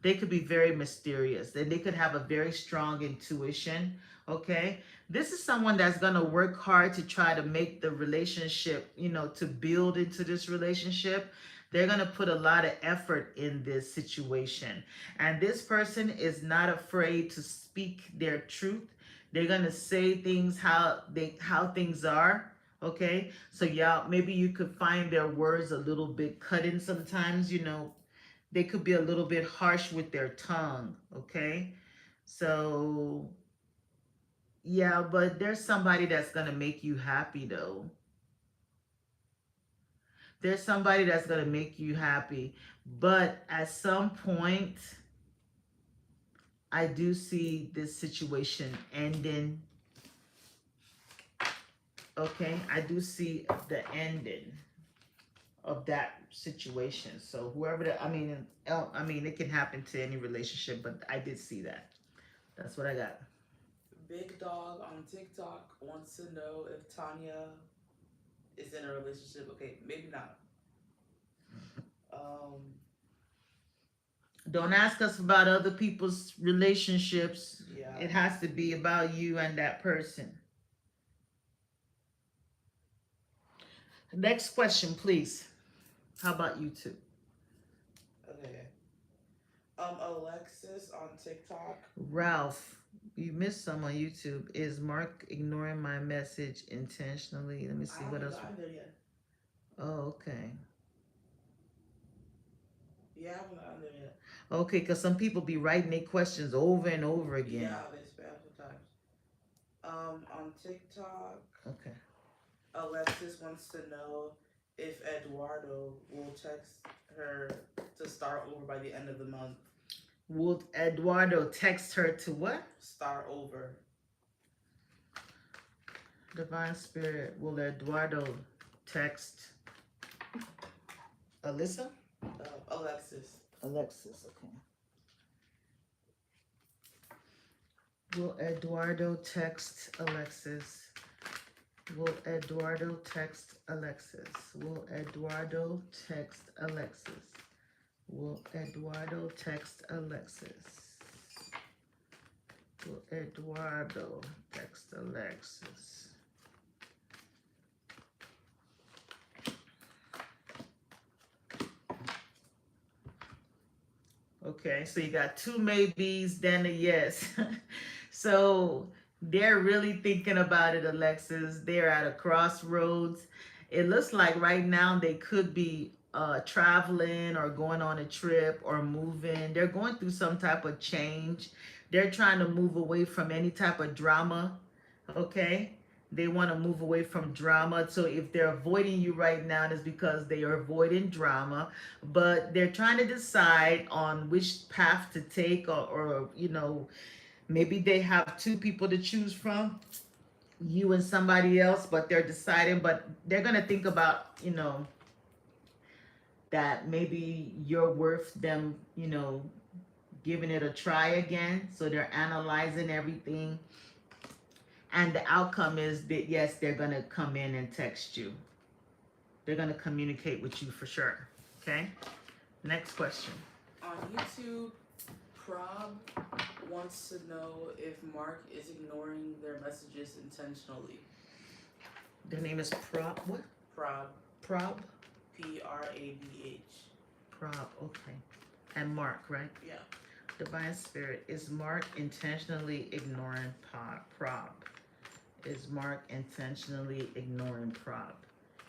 Speaker 1: they could be very mysterious and they could have a very strong intuition. Okay, this is someone that's going to work hard to try to make the relationship, to build into this relationship. They're going to put a lot of effort in this situation, and this person is not afraid to speak their truth. They're going to say things how things are. Okay, so yeah, maybe you could find their words a little bit cutting sometimes. They could be a little bit harsh with their tongue, okay? So, yeah, but there's somebody that's going to make you happy, though. There's somebody that's going to make you happy. But at some point, I do see this situation ending. Okay? I do see the ending of that situation. So whoever it can happen to any relationship, but I did see that. That's what I got.
Speaker 2: Big Dog on TikTok wants to know if Tanya is in a relationship. Okay, maybe not. Um,
Speaker 1: Don't ask us about other people's relationships.
Speaker 2: yeah.
Speaker 1: It has to be about you and that person. Next question, please. How about you two?
Speaker 2: Okay. Alexis on TikTok.
Speaker 1: Ralph, you missed some on YouTube. Is Mark ignoring my message intentionally? Let me see
Speaker 2: I
Speaker 1: what
Speaker 2: haven't
Speaker 1: else.
Speaker 2: gotten there yet.
Speaker 1: Oh, okay.
Speaker 2: Yeah, I haven't gotten there yet.
Speaker 1: Okay, because some people be writing their questions over and over again.
Speaker 2: Yeah, they spam sometimes. On TikTok,
Speaker 1: Okay.
Speaker 2: Alexis wants to know if Eduardo will text her to start over by the end of the month.
Speaker 1: Will Eduardo text her to what?
Speaker 2: Start over.
Speaker 1: Divine Spirit, will Eduardo text Alyssa?
Speaker 2: Alexis.
Speaker 1: Alexis, okay. Will Eduardo text Alexis? Will Eduardo text Alexis? Will Eduardo text Alexis? Will Eduardo text Alexis? Will Eduardo text Alexis? Okay, so you got two maybes, then a yes. So they're really thinking about it, Alexis. They're at a crossroads. It looks like right now they could be traveling or going on a trip or moving. They're going through some type of change. They're trying to move away from any type of drama. Okay? They want to move away from drama. So if they're avoiding you right now, it's because they are avoiding drama. But they're trying to decide on which path to take, or maybe they have two people to choose from, you and somebody else, but they're deciding. But they're going to think about, that maybe you're worth them, giving it a try again. So they're analyzing everything. And the outcome is that, yes, they're going to come in and text you. They're going to communicate with you for sure. Okay? Next question.
Speaker 2: On YouTube, Prob wants to know if Mark is ignoring their messages intentionally.
Speaker 1: Their name is Prob. What?
Speaker 2: Prob.
Speaker 1: Prob?
Speaker 2: Prabh.
Speaker 1: Prob. Okay. And Mark, right?
Speaker 2: Yeah.
Speaker 1: Divine Spirit, is Mark intentionally ignoring Prob? Is Mark intentionally ignoring Prob?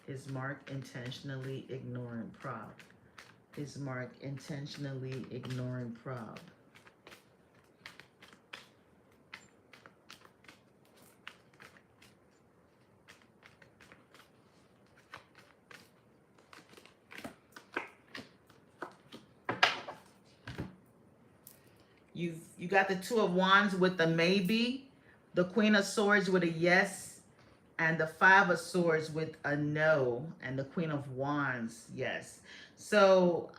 Speaker 1: Is Mark intentionally ignoring Prob? Is Mark intentionally ignoring Prob? You got the Two of Wands with the maybe, the Queen of Swords with a yes, and the Five of Swords with a no, and the Queen of Wands, yes. So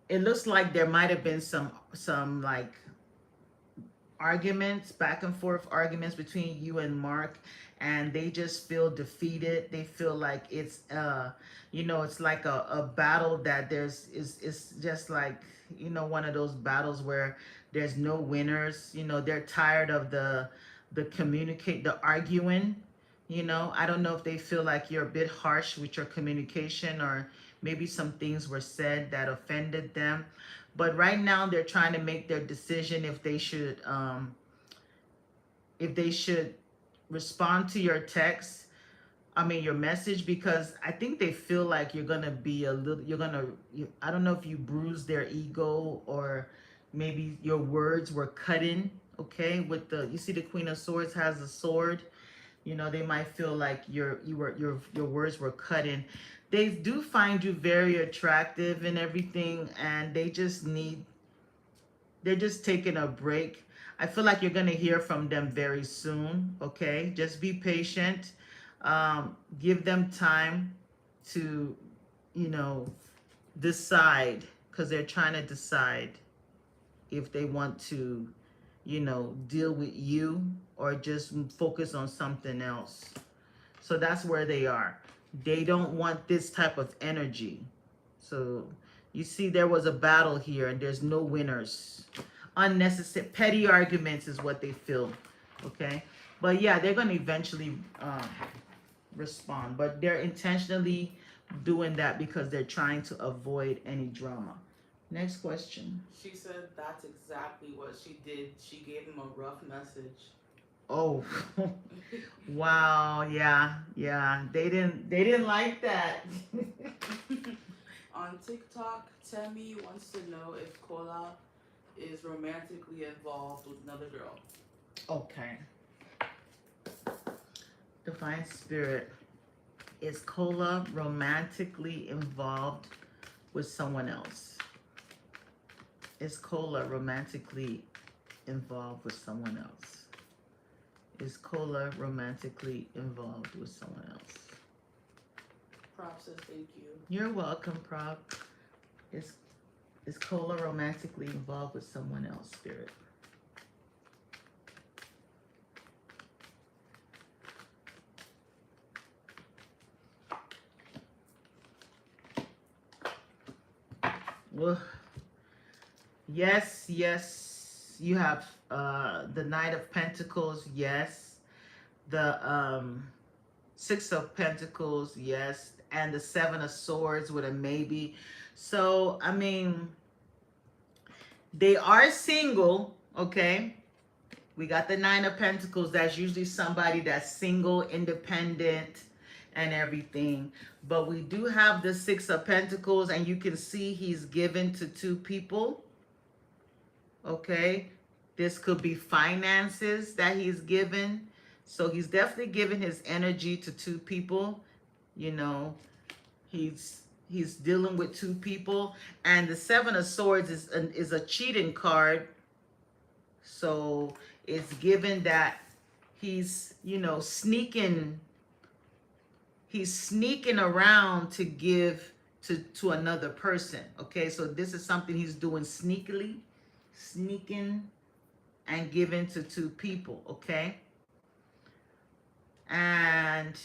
Speaker 1: it looks like there might have been some like arguments, back and forth arguments between you and Mark, and they just feel defeated. They feel like it's it's like a battle that it's just like, one of those battles where there's no winners. They're tired of the arguing. I don't know if they feel like you're a bit harsh with your communication, or maybe some things were said that offended them. But right now they're trying to make their decision if they should respond to your text, your message, because I think they feel like you're gonna be I don't know if you bruised their ego, or maybe your words were cutting. Okay, you see the Queen of Swords has a sword. They might feel like your words were cutting. They do find you very attractive and everything, and they're just taking a break. I feel like you're going to hear from them very soon. Okay, just be patient. Give them time to decide, because they're trying to decide if they want to deal with you, or just focus on something else. So that's where they are. They don't want this type of energy. So you see, there was a battle here, and there's no winners. Unnecessary petty arguments is what they feel. Okay, but yeah, they're going to eventually respond, but they're intentionally doing that because they're trying to avoid any drama. Next question.
Speaker 2: She said that's exactly what she did. She gave him a rough message.
Speaker 1: Oh, wow, yeah, they didn't like that.
Speaker 2: On TikTok, Temi wants to know if Kola is romantically involved with another girl.
Speaker 1: Okay. Divine Spirit, is Kola romantically involved with someone else? Is Kola romantically involved with someone else? Is Kola romantically involved with someone else?
Speaker 2: Prop says thank you.
Speaker 1: You're welcome, Prop. Is Kola romantically involved with someone else, Spirit? Well, yes, you have the Knight of Pentacles, yes. The Six of Pentacles, yes. And the Seven of Swords with a maybe. So, they are single, okay? We got the Nine of Pentacles. That's usually somebody that's single, independent, and everything. But we do have the Six of Pentacles, and you can see he's given to two people. Okay? This could be finances that he's given. So he's definitely giving his energy to two people. You know, he's dealing with two people, and the Seven of Swords is a cheating card. So it's given that he's, you know, sneaking around to give to another person. Okay, so this is something he's doing sneakily, sneaking and giving to two people. Okay, and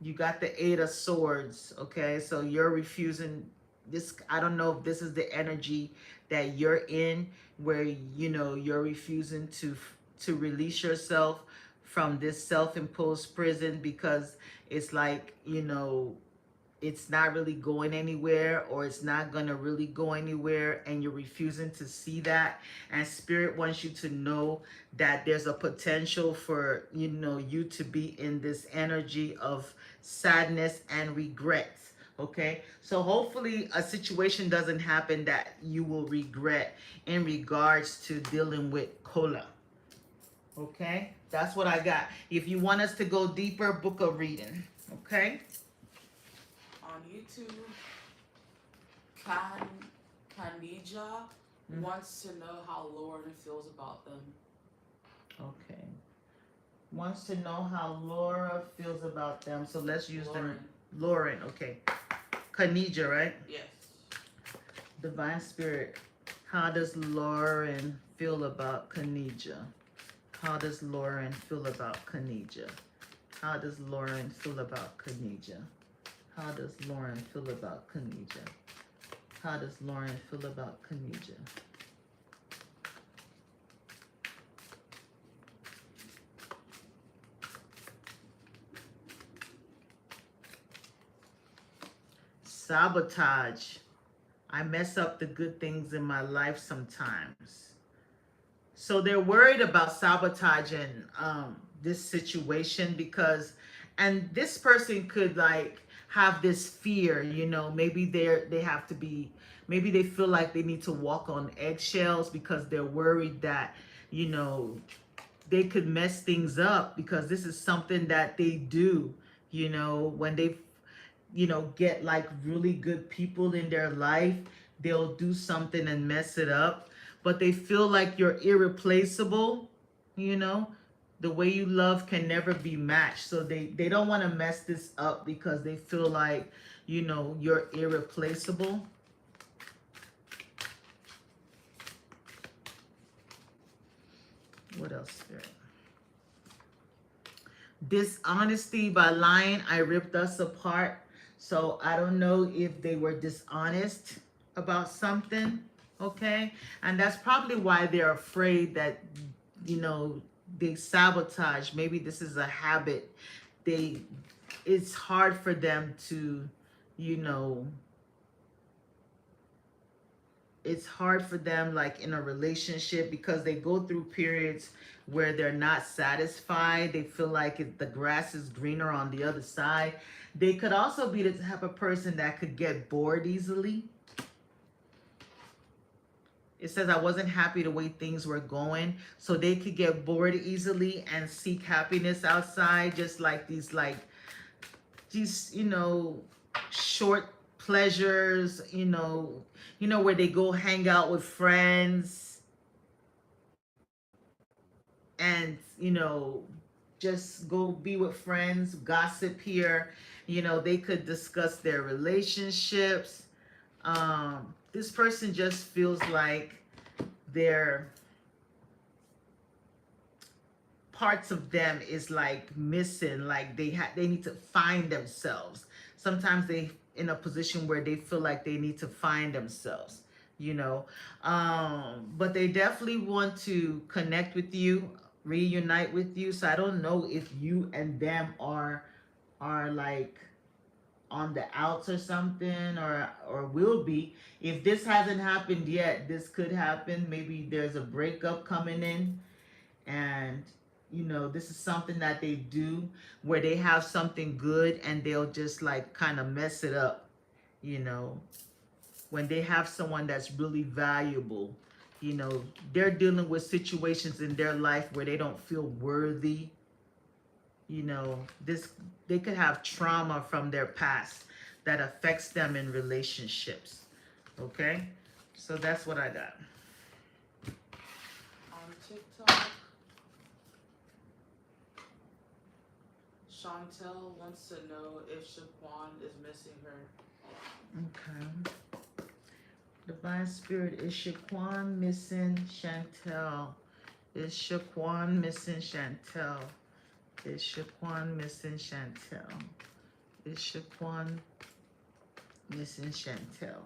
Speaker 1: you got the Eight of Swords. Okay, so you're refusing this. I don't know if this is the energy that you're in, where, you know, you're refusing to release yourself from this self-imposed prison, because it's like, you know, it's not really going anywhere, or it's not going to really go anywhere, and you're refusing to see that. And spirit wants you to know that there's a potential for, you know, you to be in this energy of sadness and regrets. Okay, so hopefully a situation doesn't happen that you will regret in regards to dealing with cola. Okay, that's what I got. If you want us to go deeper, book a reading. Okay.
Speaker 2: On YouTube, Kan Kanija wants to know how Lauren feels about them.
Speaker 1: Okay. Wants to know how Laura feels about them. So let's use them. Lauren. Okay. Kanija, right?
Speaker 2: Yes.
Speaker 1: Divine Spirit. How does Lauren feel about Kanija? How does Lauren feel about Kanija? How does Lauren feel about Kanija? How does Lauren feel about Kanija? How does Lauren feel about Kanija? Sabotage. I mess up the good things in my life sometimes. So they're worried about sabotaging this situation, because, and this person could like have this fear, you know, maybe they have to be, maybe they feel like they need to walk on eggshells because they're worried that, you know, they could mess things up, because this is something that they do, you know, when they, you know, get like really good people in their life, they'll do something and mess it up, but they feel like you're irreplaceable, you know, the way you love can never be matched. So they don't want to mess this up because they feel like, you know, you're irreplaceable. What else, Spirit? Dishonesty. By lying, I ripped us apart. So I don't know if they were dishonest about something, okay? And that's probably why they're afraid that, you know, they sabotage. Maybe this is a habit. It's hard for them to, you know, it's hard for them like in a relationship, because they go through periods where they're not satisfied. They feel like the grass is greener on the other side. They could also be the type of person that could get bored easily. It says I wasn't happy the way things were going. So they could get bored easily and seek happiness outside, just like these, you know, short pleasures, you know, where they go hang out with friends and, you know, just go be with friends, gossip here. You know, they could discuss their relationships. This person just feels like their parts of them is like missing, like they need to find themselves. Sometimes they in a position where they feel like they need to find themselves, you know. But they definitely want to connect with you, reunite with you. So I don't know if you and them are like on the outs or something, or will be. If this hasn't happened yet, this could happen. Maybe there's a breakup coming in, and you know, this is something that they do where they have something good and they'll just like kind of mess it up, you know, when they have someone that's really valuable, You know, they're dealing with situations in their life where they don't feel worthy. You know, this they could have trauma from their past that affects them in relationships. Okay? So that's what I got.
Speaker 2: On TikTok, Chantel wants to know if Shaquan is missing her.
Speaker 1: Okay. Divine Spirit, is Shaquan missing Chantel? Is Shaquan missing Chantel? Is Shaquan missing Chantel? Is Shaquan missing Chantel?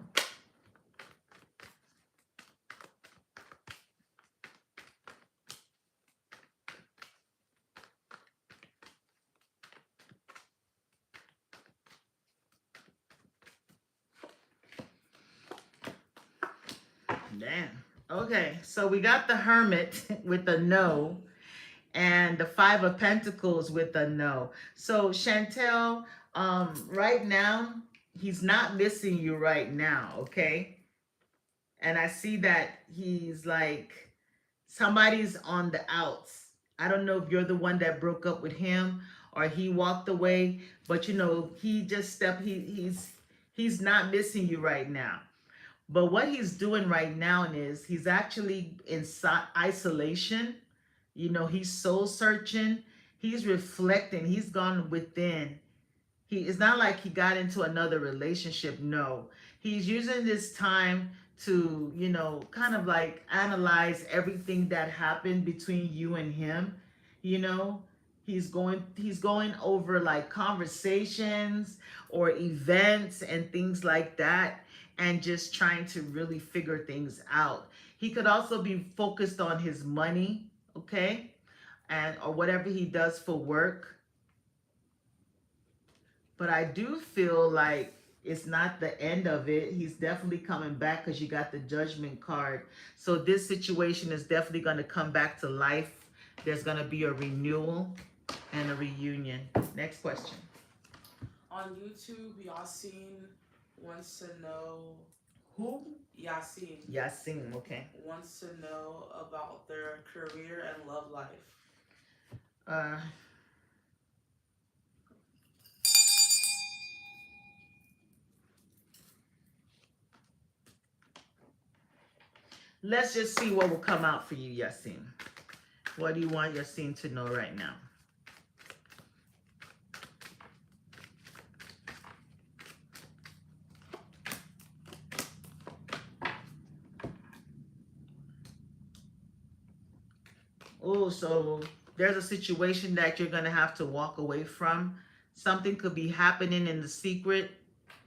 Speaker 1: Damn. Okay, so we got the Hermit with a no, and the Five of Pentacles with a no. So Chantel, right now, he's not missing you right now, okay? And I see that he's like somebody's on the outs. I don't know if you're the one that broke up with him or he walked away, but you know, he just stepped he's not missing you right now. But what he's doing right now is he's actually in isolation. You know, he's soul searching. He's reflecting. He's gone within. He it's not like he got into another relationship. No, he's using this time to, you know, kind of like analyze everything that happened between you and him. You know, he's going over like conversations or events and things like that, and just trying to really figure things out. He could also be focused on his money, okay, and or whatever he does for work. But I do feel like it's not the end of it. He's definitely coming back because you got the Judgment card. So this situation is definitely going to come back to life. There's going to be a renewal and a reunion. Next question.
Speaker 2: On YouTube, Yasin wants to know.
Speaker 1: Who?
Speaker 2: Yasin
Speaker 1: Yasin, okay.
Speaker 2: wants to know about their career and love life.
Speaker 1: Uh, let's just see what will come out for you, Yasin. What do you want Yasin to know right now? Oh, so there's a situation that you're going to have to walk away from. Something could be happening in the secret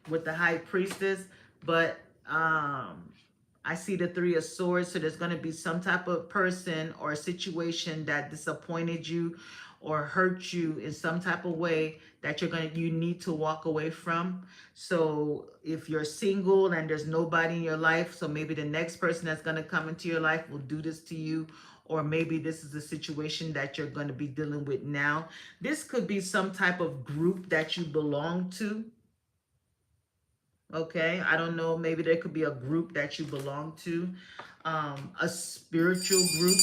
Speaker 1: with the high priestess, but I see the Three of Swords, so there's going to be some type of person or situation that disappointed you or hurt you in some type of way that you need to walk away from. So if you're single and there's nobody in your life, so maybe the next person that's going to come into your life will do this to you, or maybe this is a situation that you're going to be dealing with now. This could be some type of group that you belong to. Okay, I don't know, maybe there could be a group that you belong to, a spiritual group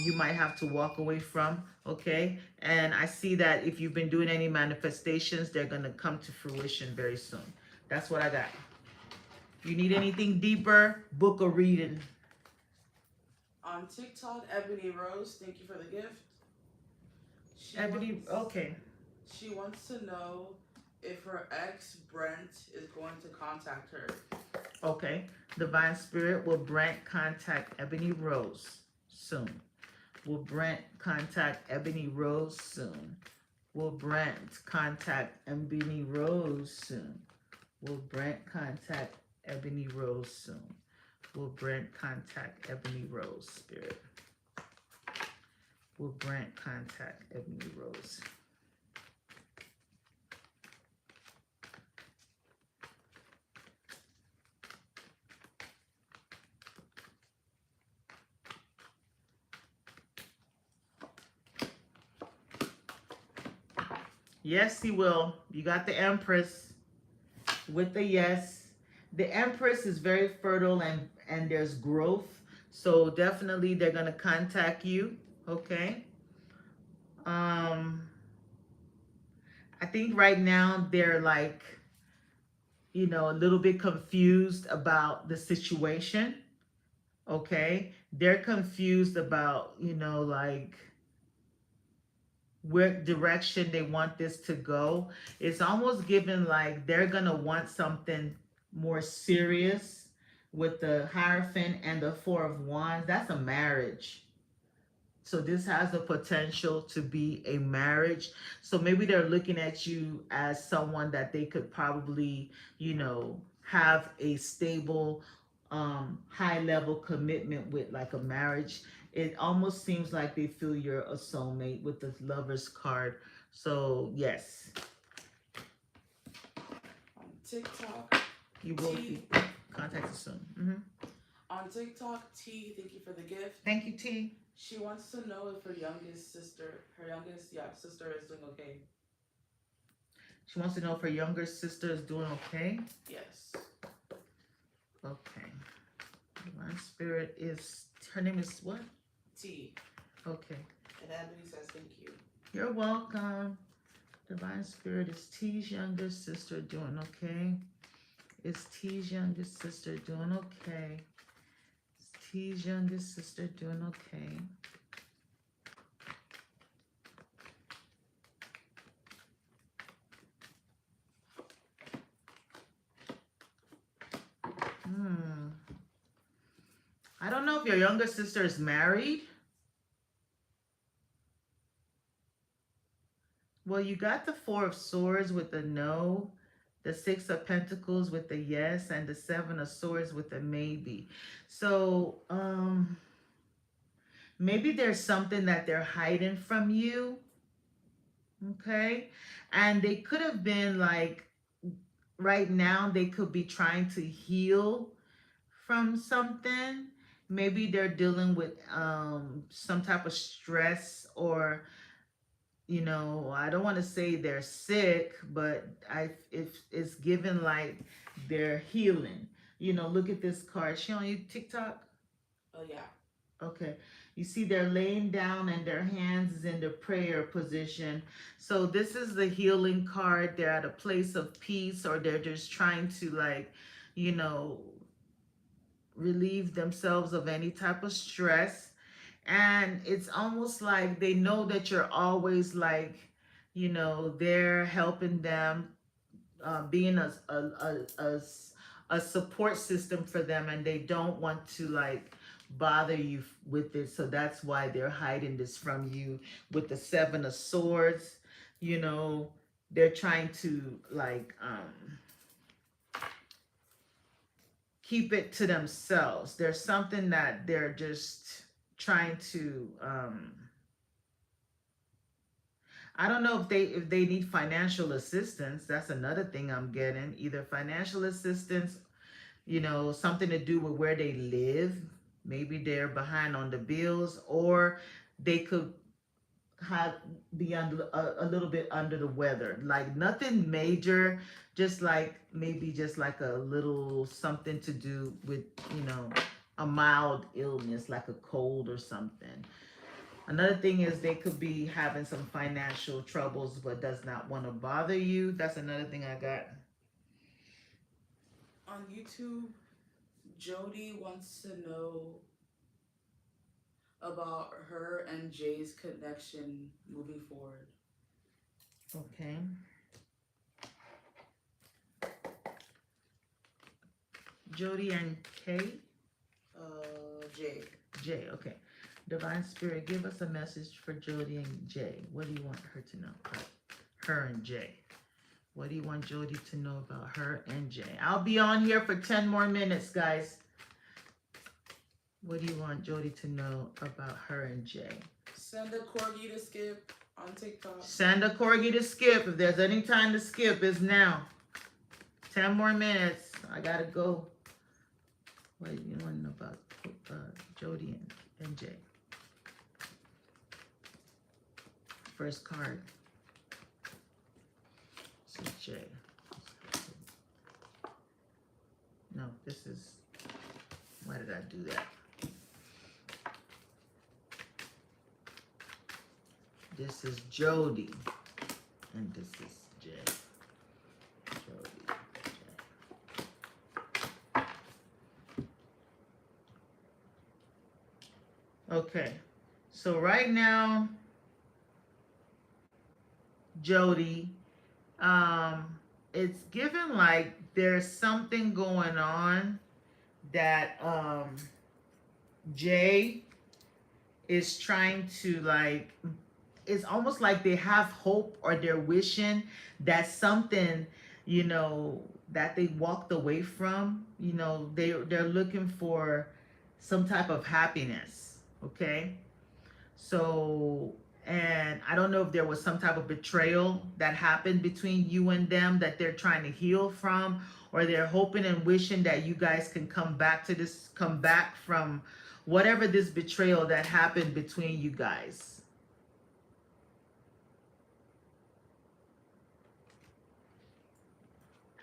Speaker 1: you might have to walk away from. Okay, and I see that if you've been doing any manifestations, they're going to come to fruition very soon. That's what I got. You need anything deeper, book a reading.
Speaker 2: On TikTok, Ebony Rose, thank you for the gift.
Speaker 1: Okay.
Speaker 2: She wants to know if her ex Brent is going to contact her.
Speaker 1: Okay. Divine Spirit, will Brent contact Ebony Rose soon? Will Brent contact Ebony Rose soon? Will Brent contact Ebony Rose soon? Will Brent contact Ebony Rose soon? Will Brent contact Ebony Rose, Spirit? Will Brent contact Ebony Rose? Yes, he will. You got the Empress with the yes. The Empress is very fertile and there's growth. So definitely they're gonna contact you. Okay. Um, I think right now they're like, a little bit confused about the situation. Okay. They're confused about, like where direction they want this to go. It's almost given like they're gonna want something more serious with the Hierophant and the Four of Wands. That's a marriage. So this has the potential to be a marriage. So maybe they're looking at you as someone that they could probably, have a stable, high level commitment with, like a marriage. It almost seems like they feel you're a soulmate with the Lover's card. So yes,
Speaker 2: On TikTok,
Speaker 1: you will
Speaker 2: T.
Speaker 1: be contacted soon.
Speaker 2: On TikTok, T. Thank you for the gift.
Speaker 1: Thank you, T.
Speaker 2: She wants to know if sister is doing okay.
Speaker 1: She wants to know if her younger sister is doing okay.
Speaker 2: Yes.
Speaker 1: Okay. Divine Spirit is, her name is what?
Speaker 2: T.
Speaker 1: Okay.
Speaker 2: And Ebony says thank you.
Speaker 1: You're welcome. Divine Spirit, is T's younger sister doing okay? Is T's younger sister doing okay? Is T's younger sister doing okay? I don't know if your younger sister is married. Well, you got the Four of Swords with the no, the Six of Pentacles with the yes, and the Seven of Swords with the maybe. So, maybe there's something that they're hiding from you. Okay. And they could have been like, right now, they could be trying to heal from something. Maybe they're dealing with some type of stress, or I don't want to say they're sick, but it's given like they're healing. Look at this card. She on you TikTok?
Speaker 2: Oh yeah.
Speaker 1: Okay. You see they're laying down and their hands is in the prayer position. So this is the healing card. They're at a place of peace, or they're just trying to like, you know, relieve themselves of any type of stress. And it's almost like they know that you're always like, they're helping them, being a support system for them, and they don't want to like bother you with it. So that's why they're hiding this from you with the Seven of Swords. They're trying to like keep it to themselves. There's something that they're just trying to I don't know if they need financial assistance. That's another thing I'm getting. Either financial assistance, something to do with where they live. Maybe they're behind on the bills, or they could have be under a little bit under the weather. Like nothing major, just like maybe just like a little something to do with, a mild illness like a cold or something. Another thing is they could be having some financial troubles but does not want to bother you. That's another thing I got.
Speaker 2: On YouTube, Jody wants to know about her and Jay's connection moving forward.
Speaker 1: Okay. Jody and Kay?
Speaker 2: Jay.
Speaker 1: Jay, okay. Divine Spirit, give us a message for Jody and Jay. What do you want her to know about her and Jay? What do you want Jody to know about her and Jay? I'll be on here for 10 more minutes, guys. What do you want Jody to know about her and Jay?
Speaker 2: Send a corgi to Skip on TikTok.
Speaker 1: Send a corgi to Skip. If there's any time to skip, it's now. 10 more minutes. I gotta go. What do you want to know about Jody and Jay? First card. This is Jay. No, this is, why did I do that? This is Jody. And this is Jay. Jody. Jay. Okay. So right now, Jody, it's given like there's something going on that Jay is trying to like, it's almost like they have hope or they're wishing that something, you know, that they walked away from, you know, they're looking for some type of happiness. Okay. So, and I don't know if there was some type of betrayal that happened between you and them that they're trying to heal from, or they're hoping and wishing that you guys can come back from whatever this betrayal that happened between you guys.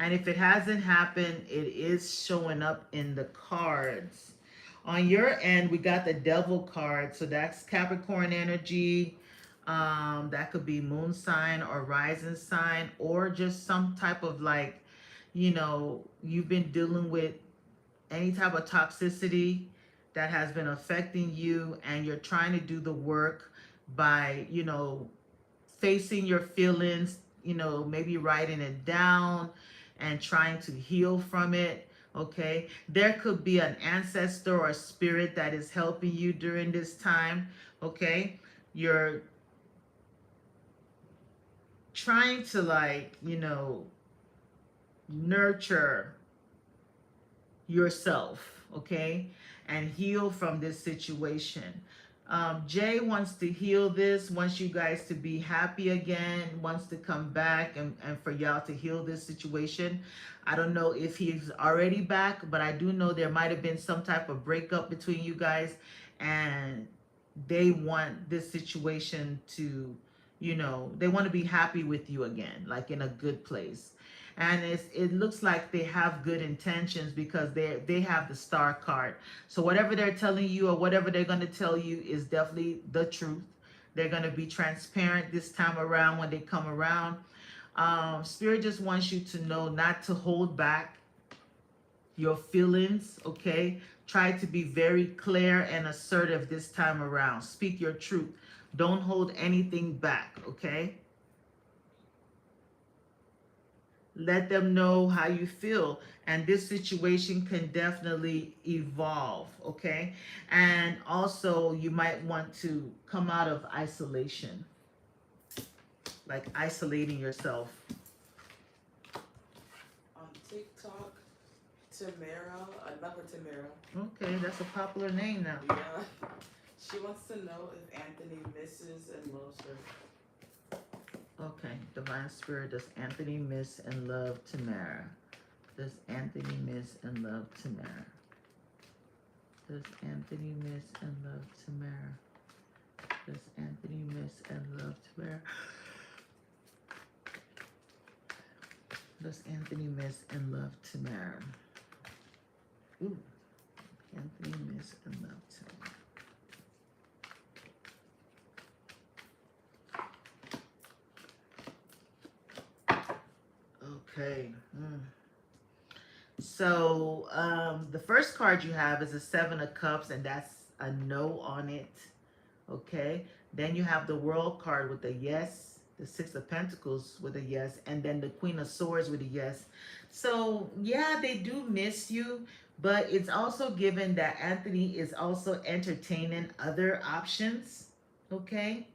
Speaker 1: And if it hasn't happened, it is showing up in the cards. On your end, we got the devil card. So that's Capricorn energy. That could be moon sign or rising sign, or just some type of like, you know, you've been dealing with any type of toxicity that has been affecting you, and you're trying to do the work by, you know, facing your feelings, you know, maybe writing it down and trying to heal from it. Okay, there could be an ancestor or spirit that is helping you during this time. Okay, you're trying to, like, you know, nurture yourself, okay, and heal from this situation. Jay wants to heal this, wants you guys to be happy again, wants to come back and for y'all to heal this situation. I don't know if he's already back, but I do know there might have been some type of breakup between you guys, and they want this situation to, you know, they want to be happy with you again, like in a good place. And it looks like they have good intentions because they have the star card. So whatever they're telling you or whatever they're going to tell you is definitely the truth. They're going to be transparent this time around when they come around. Spirit just wants you to know not to hold back your feelings, okay? Try to be very clear and assertive this time around. Speak your truth. Don't hold anything back, okay? Let them know how you feel, and this situation can definitely evolve, okay? And also you might want to come out of isolation, like isolating yourself.
Speaker 2: On TikTok, Tamara, another Tamara.
Speaker 1: Okay, that's a popular name now.
Speaker 2: Yeah. She wants to know if Anthony misses and loves her.
Speaker 1: Okay, Divine Spirit, does Anthony miss and love Tamara? Does Anthony miss and love Tamara? Does Anthony miss and love Tamara? Does Anthony miss and love Tamara? Does Anthony miss and love Tamara? Ooh, Anthony miss and love Tamara. Okay. So the first card you have is a Seven of Cups, and that's a no on it. Okay. Then you have the World card with a yes, the Six of Pentacles with a yes, and then the Queen of Swords with a yes. So yeah, they do miss you, but it's also given that Anthony is also entertaining other options. Okay.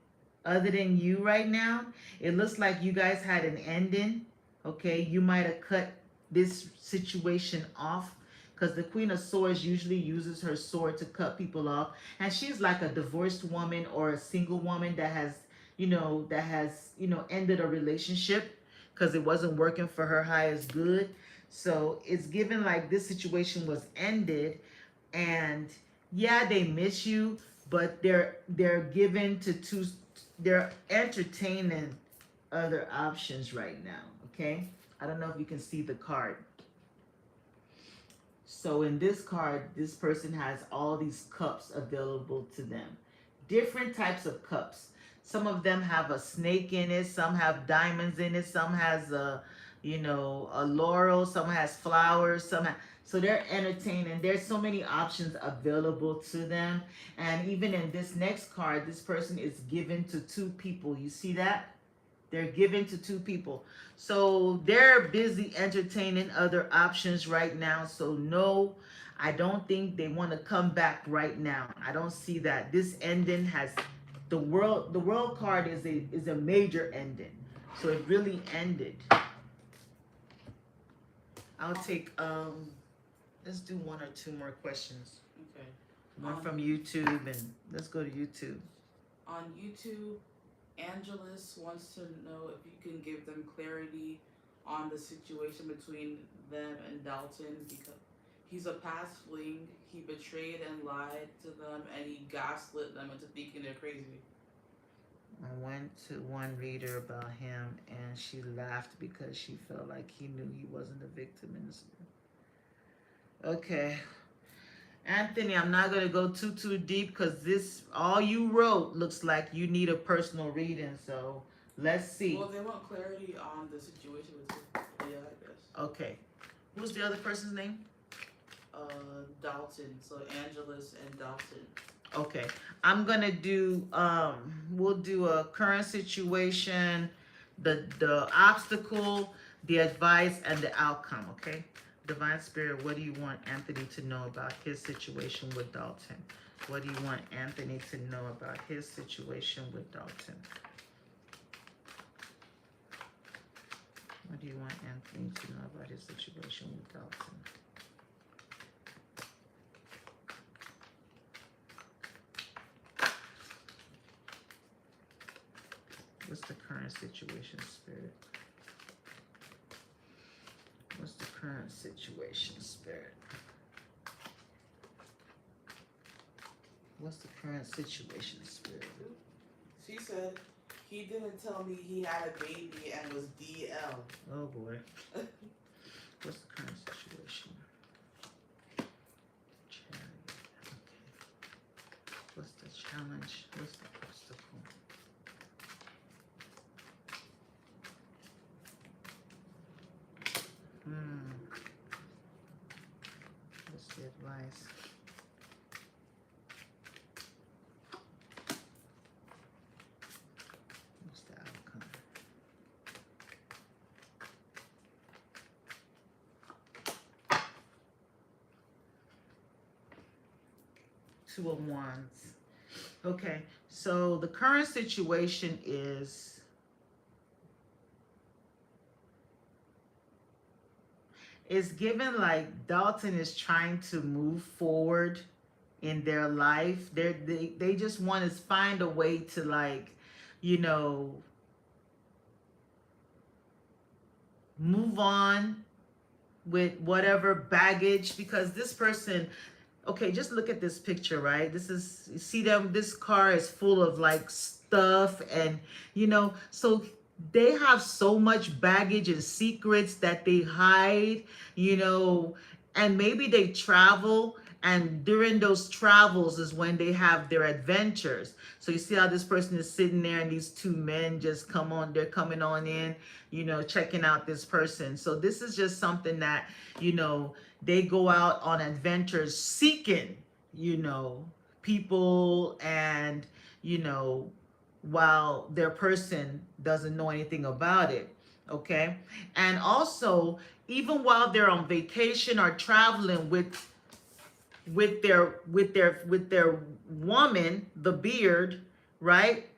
Speaker 1: Other than you right now, it looks like you guys had an ending. Okay, you might have cut this situation off, because the Queen of Swords usually uses her sword to cut people off, and she's like a divorced woman or a single woman that has, ended a relationship because it wasn't working for her highest good. So it's given like this situation was ended, and yeah, they miss you, but they're given to two, they're entertaining other options right now. Okay, I don't know if you can see the card. So in this card, this person has all these cups available to them, different types of cups. Some of them have a snake in it, some have diamonds in it, some has a, you know, a laurel, some has flowers, so they're entertaining. There's so many options available to them. And even in this next card, this person is given to two people. You see that? They're given to two people. So they're busy entertaining other options right now. So no, I don't think they want to come back right now. I don't see that. This ending has the world card is a major ending. So it really ended. I'll take let's do one or two more questions.
Speaker 2: Okay.
Speaker 1: One from YouTube, and let's go to YouTube.
Speaker 2: On YouTube, Angelus wants to know if you can give them clarity on the situation between them and Dalton, because he's a past fling. He betrayed and lied to them, and he gaslit them into thinking they're crazy.
Speaker 1: I went to one reader about him, and she laughed because she felt like he knew he wasn't a victim in this. Okay, Anthony, I'm not gonna go too deep because this all you wrote looks like you need a personal reading. So let's see.
Speaker 2: Well, they want clarity on the situation with Leah, I guess.
Speaker 1: Okay, who's the other person's name?
Speaker 2: Dalton. So Angelus and Dalton.
Speaker 1: Okay, I'm gonna do we'll do a current situation, the obstacle, the advice, and the outcome. Okay, Divine Spirit, what do you want Anthony to know about his situation with Dalton? What do you want Anthony to know about his situation with Dalton? What do you want Anthony to know about his situation with Dalton? What's the current situation, Spirit? What's the current situation, Spirit? What's the current situation, Spirit?
Speaker 2: She said he didn't tell me he had a baby and was DL.
Speaker 1: Oh boy. What's the current situation? Chariot. Okay. What's the challenge? What's the obstacle? What's the advice? What's the outcome? Two of Wands. Okay, so the current situation is given like Dalton is trying to move forward in their life. They just want to find a way to, like, you know, move on with whatever baggage, because this person, okay, just look at this picture, right? This is, you see them, this car is full of like stuff, and you know, so they have so much baggage and secrets that they hide, you know, and maybe they travel, and during those travels is when they have their adventures. So you see how this person is sitting there, and these two men just they're coming on in, you know, checking out this person. So this is just something that, you know, they go out on adventures seeking, you know, people, and, you know, while their person doesn't know anything about it. Okay. And also, even while they're on vacation or traveling with their woman, the beard, right?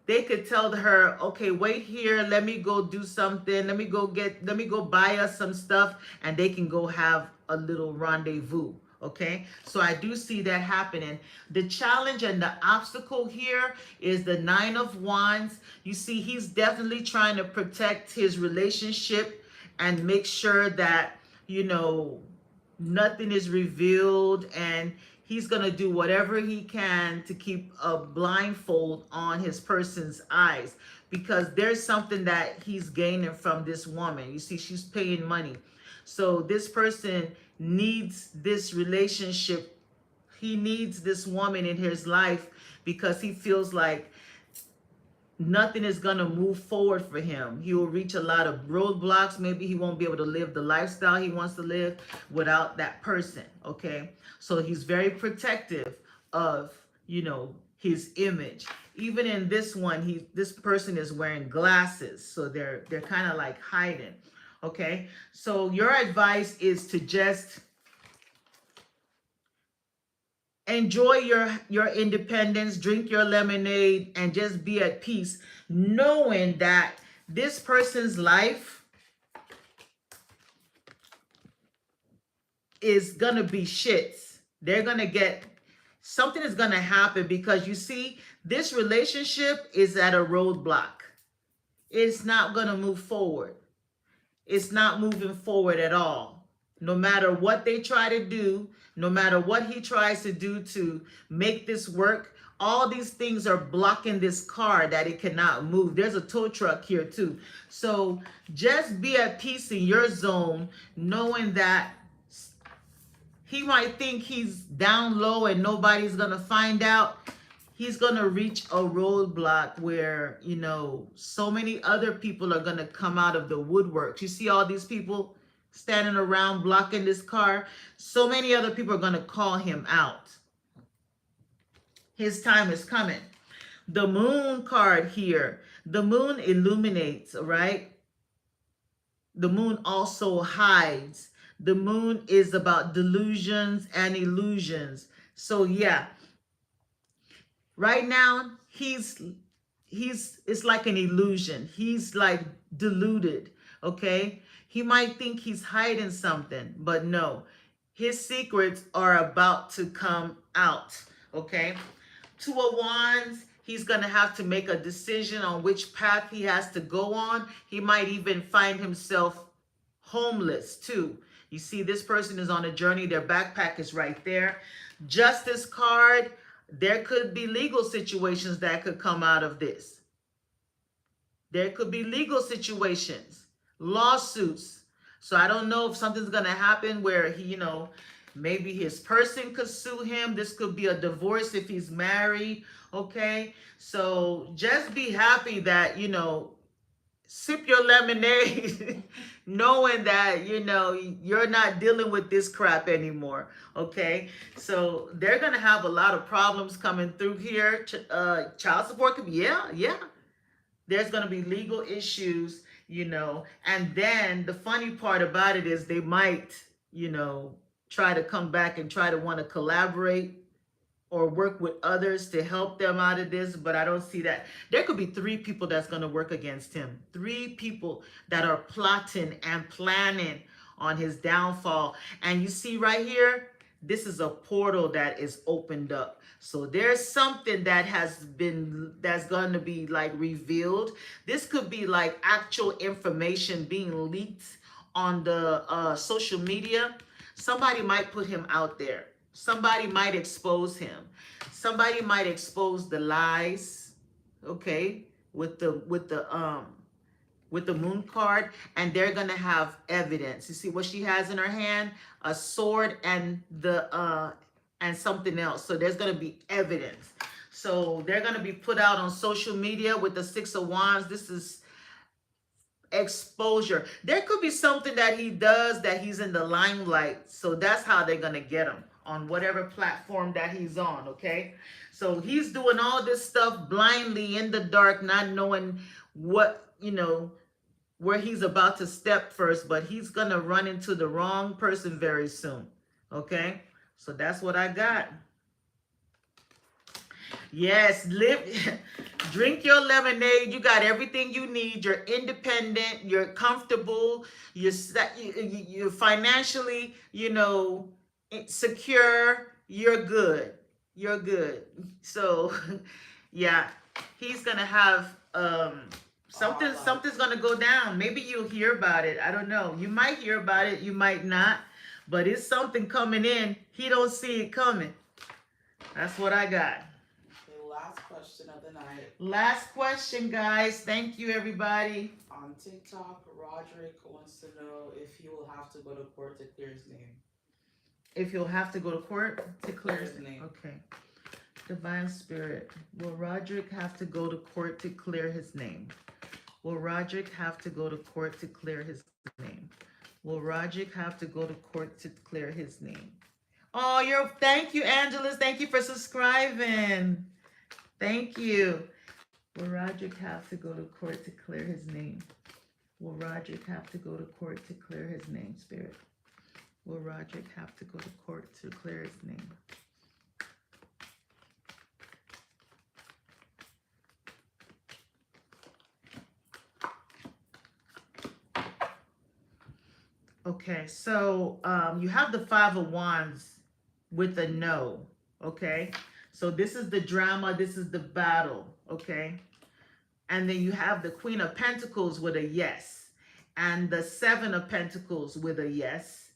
Speaker 1: They could tell her, okay, wait here, let me go do something, let me go buy us some stuff, and they can go have a little rendezvous. Okay, so I do see that happening. The challenge and the obstacle here is the Nine of Wands. You see, he's definitely trying to protect his relationship and make sure that, you know, nothing is revealed, and he's going to do whatever he can to keep a blindfold on his person's eyes, because there's something that he's gaining from this woman. You see, she's paying money. So this person needs this relationship. He needs this woman in his life because he feels like nothing is going to move forward for him. He will reach a lot of roadblocks. Maybe he won't be able to live the lifestyle he wants to live without that person. Okay. So he's very protective of, his image. Even in this one, this person is wearing glasses. So they're kind of like hiding. Okay. So your advice is to just enjoy your independence, drink your lemonade, and just be at peace, knowing that this person's life is gonna be shits. They're gonna get something is gonna happen, because you see, this relationship is at a roadblock. It's not gonna move forward. It's not moving forward at all. No matter what they try to do, no matter what he tries to do to make this work, all these things are blocking this car that it cannot move. There's a tow truck here too. So just be at peace in your zone, knowing that he might think he's down low and nobody's going to find out. He's going to reach a roadblock where, so many other people are going to come out of the woodwork. You see all these people standing around blocking this car. So many other people are going to call him out. His time is coming. The moon card here. The moon illuminates, all right? The moon also hides. The moon is about delusions and illusions. So yeah, right now it's like an illusion. He's like deluded, okay? He might think he's hiding something, but no. His secrets are about to come out, okay? Two of Wands, he's going to have to make a decision on which path he has to go on. He might even find himself homeless too. You see, this person is on a journey. Their backpack is right there. Justice card, there could be legal situations that could come out of this. There could be legal situations, lawsuits. So I don't know if something's going to happen where he, maybe his person could sue him. This could be a divorce if he's married. Okay. So just be happy that, sip your lemonade, knowing that, you're not dealing with this crap anymore. Okay. So they're going to have a lot of problems coming through here. Child support could be, yeah. There's going to be legal issues, and then the funny part about it is they might, try to come back and try to want to collaborate or work with others to help them out of this, but I don't see that. There could be 3 people that's going to work against him. 3 people that are plotting and planning on his downfall. And you see right here, this is a portal that is opened up. So there's something that's going to be like revealed. This could be like actual information being leaked on the social media. Somebody might put him out there. Somebody might expose him. Somebody might expose the lies, okay, with the moon card, and they're gonna have evidence. You see what she has in her hand? A sword and and something else. So there's gonna be evidence. So they're gonna be put out on social media with the 6 of Wands. This is exposure. There could be something that he does that he's in the limelight. So that's how they're gonna get him on whatever platform that he's on, okay? So he's doing all this stuff blindly in the dark, not knowing what, where he's about to step first, but he's gonna run into the wrong person very soon, okay? So that's what I got. Yes, drink your lemonade. You got everything you need. You're independent. You're comfortable. You're financially, secure. You're good. You're good. So, yeah, he's gonna have something's gonna go down. Maybe you'll hear about it. I don't know. You might hear about it. You might not. But it's something coming in. He don't see it coming. That's what I got.
Speaker 2: Last question of the night.
Speaker 1: Last question, guys. Thank you, everybody.
Speaker 2: On TikTok, Roderick wants to know if he will have to go to court to clear his name.
Speaker 1: If he'll have to go to court to clear his
Speaker 2: name.
Speaker 1: Okay. Divine Spirit, will Roderick have to go to court to clear his name? Will Roderick have to go to court to clear his name? Will Roderick have to go to court to clear his name? Oh, thank you, Angelus. Thank you for subscribing. Thank you. Will Roderick have to go to court to clear his name? Will Roderick have to go to court to clear his name, Spirit? Will Roderick have to go to court to clear his name? Okay, so you have the Five of Wands with a no. Okay, so this is the drama, this is the battle. Okay, and then you have the Queen of Pentacles with a yes, and the Seven of Pentacles with a yes,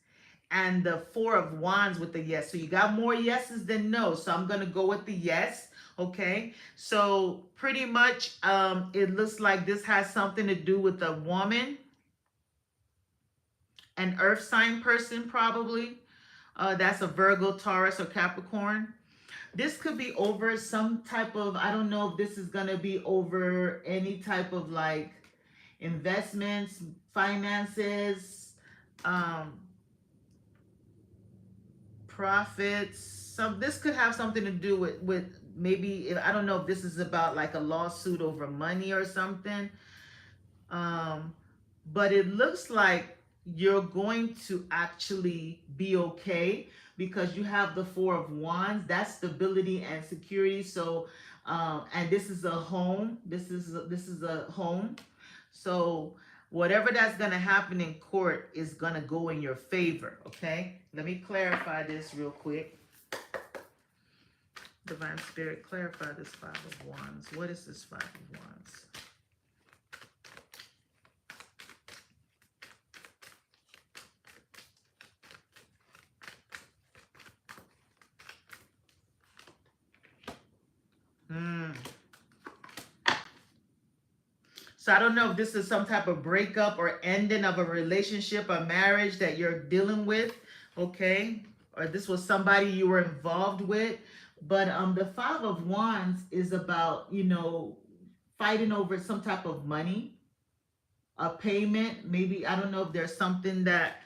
Speaker 1: and the Four of Wands with a yes. So you got more yeses than no. So I'm gonna go with the yes. Okay, so pretty much it looks like this has something to do with a woman, an earth sign person probably. That's a Virgo, Taurus, or Capricorn. This could be over some type of, I don't know if this is going to be over any type of like investments, finances, um, profits. This could have something to do with maybe, I don't know if this is about like a lawsuit over money or something. But it looks like you're going to actually be okay because you have the Four of Wands. That's stability and security. So, and this is a home. This is a home. So whatever that's gonna happen in court is gonna go in your favor. Okay. Let me clarify this real quick. Divine Spirit, clarify this Five of Wands. What is this Five of Wands? So I don't know if this is some type of breakup or ending of a relationship, a marriage that you're dealing with, okay? Or this was somebody you were involved with. But the Five of Wands is about, fighting over some type of money, a payment. Maybe, I don't know if there's something that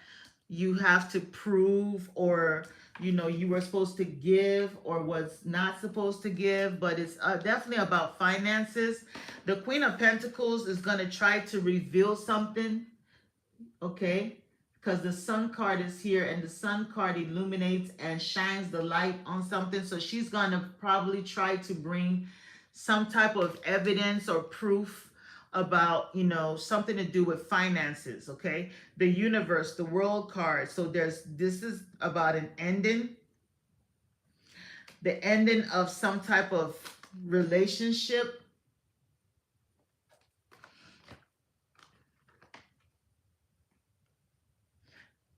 Speaker 1: you have to prove, or you were supposed to give or was not supposed to give, but it's definitely about finances. The Queen of Pentacles is going to try to reveal something, okay, because the Sun card is here, and the Sun card illuminates and shines the light on something. So she's going to probably try to bring some type of evidence or proof about something to do with finances. Okay, the Universe, the World card. So this is about an ending, the ending of some type of relationship.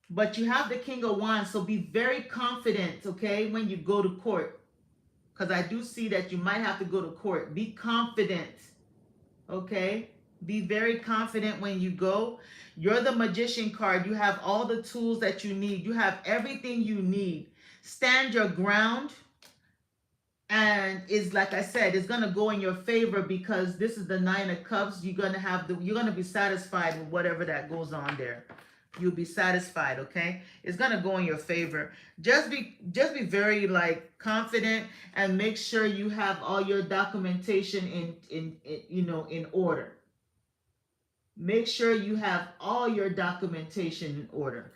Speaker 1: But you have the King of Wands, so be very confident, okay, when you go to court, because I do see that you might have to go to court. Be confident. Okay, be very confident when you go. You're the Magician card. You have all the tools that you need. You have everything you need. Stand your ground. And it's like I said, it's gonna go in your favor because this is the Nine of Cups. You're gonna be satisfied with whatever that goes on there. You'll be satisfied, okay? It's gonna go in your favor. Just be very like confident, and make sure you have all your documentation in order. Make sure you have all your documentation in order.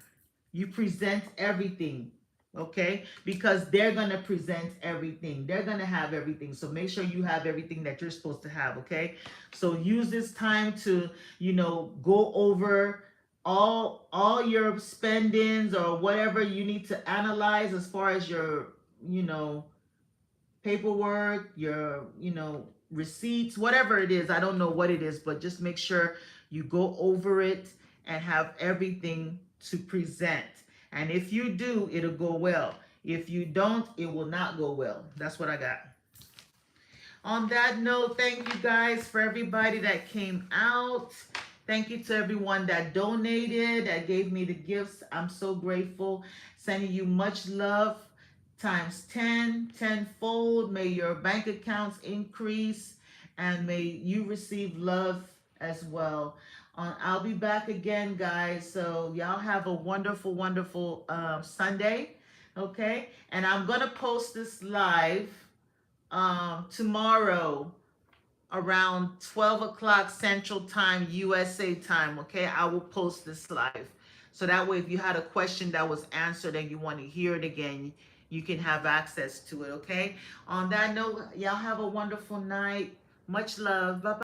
Speaker 1: You present everything, okay? Because they're gonna present everything. They're gonna have everything. So make sure you have everything that you're supposed to have, okay? So use this time to, go over all your spendings or whatever you need to analyze as far as your paperwork, your receipts, whatever it is. I don't know what it is, but just make sure you go over it and have everything to present. And if you do, it'll go well. If you don't, it will not go well. That's what I got. On that note, thank you guys for everybody that came out. Thank you to everyone that donated, that gave me the gifts. I'm so grateful. Sending you much love. times 10, tenfold. May your bank accounts increase and may you receive love as well. I'll be back again, guys. So, y'all have a wonderful, wonderful Sunday. Okay. And I'm going to post this live tomorrow around 12 o'clock Central Time, USA time. Okay, I will post this live. So that way, if you had a question that was answered and you want to hear it again, you can have access to it. Okay, on that note, y'all have a wonderful night. Much love. Bye bye.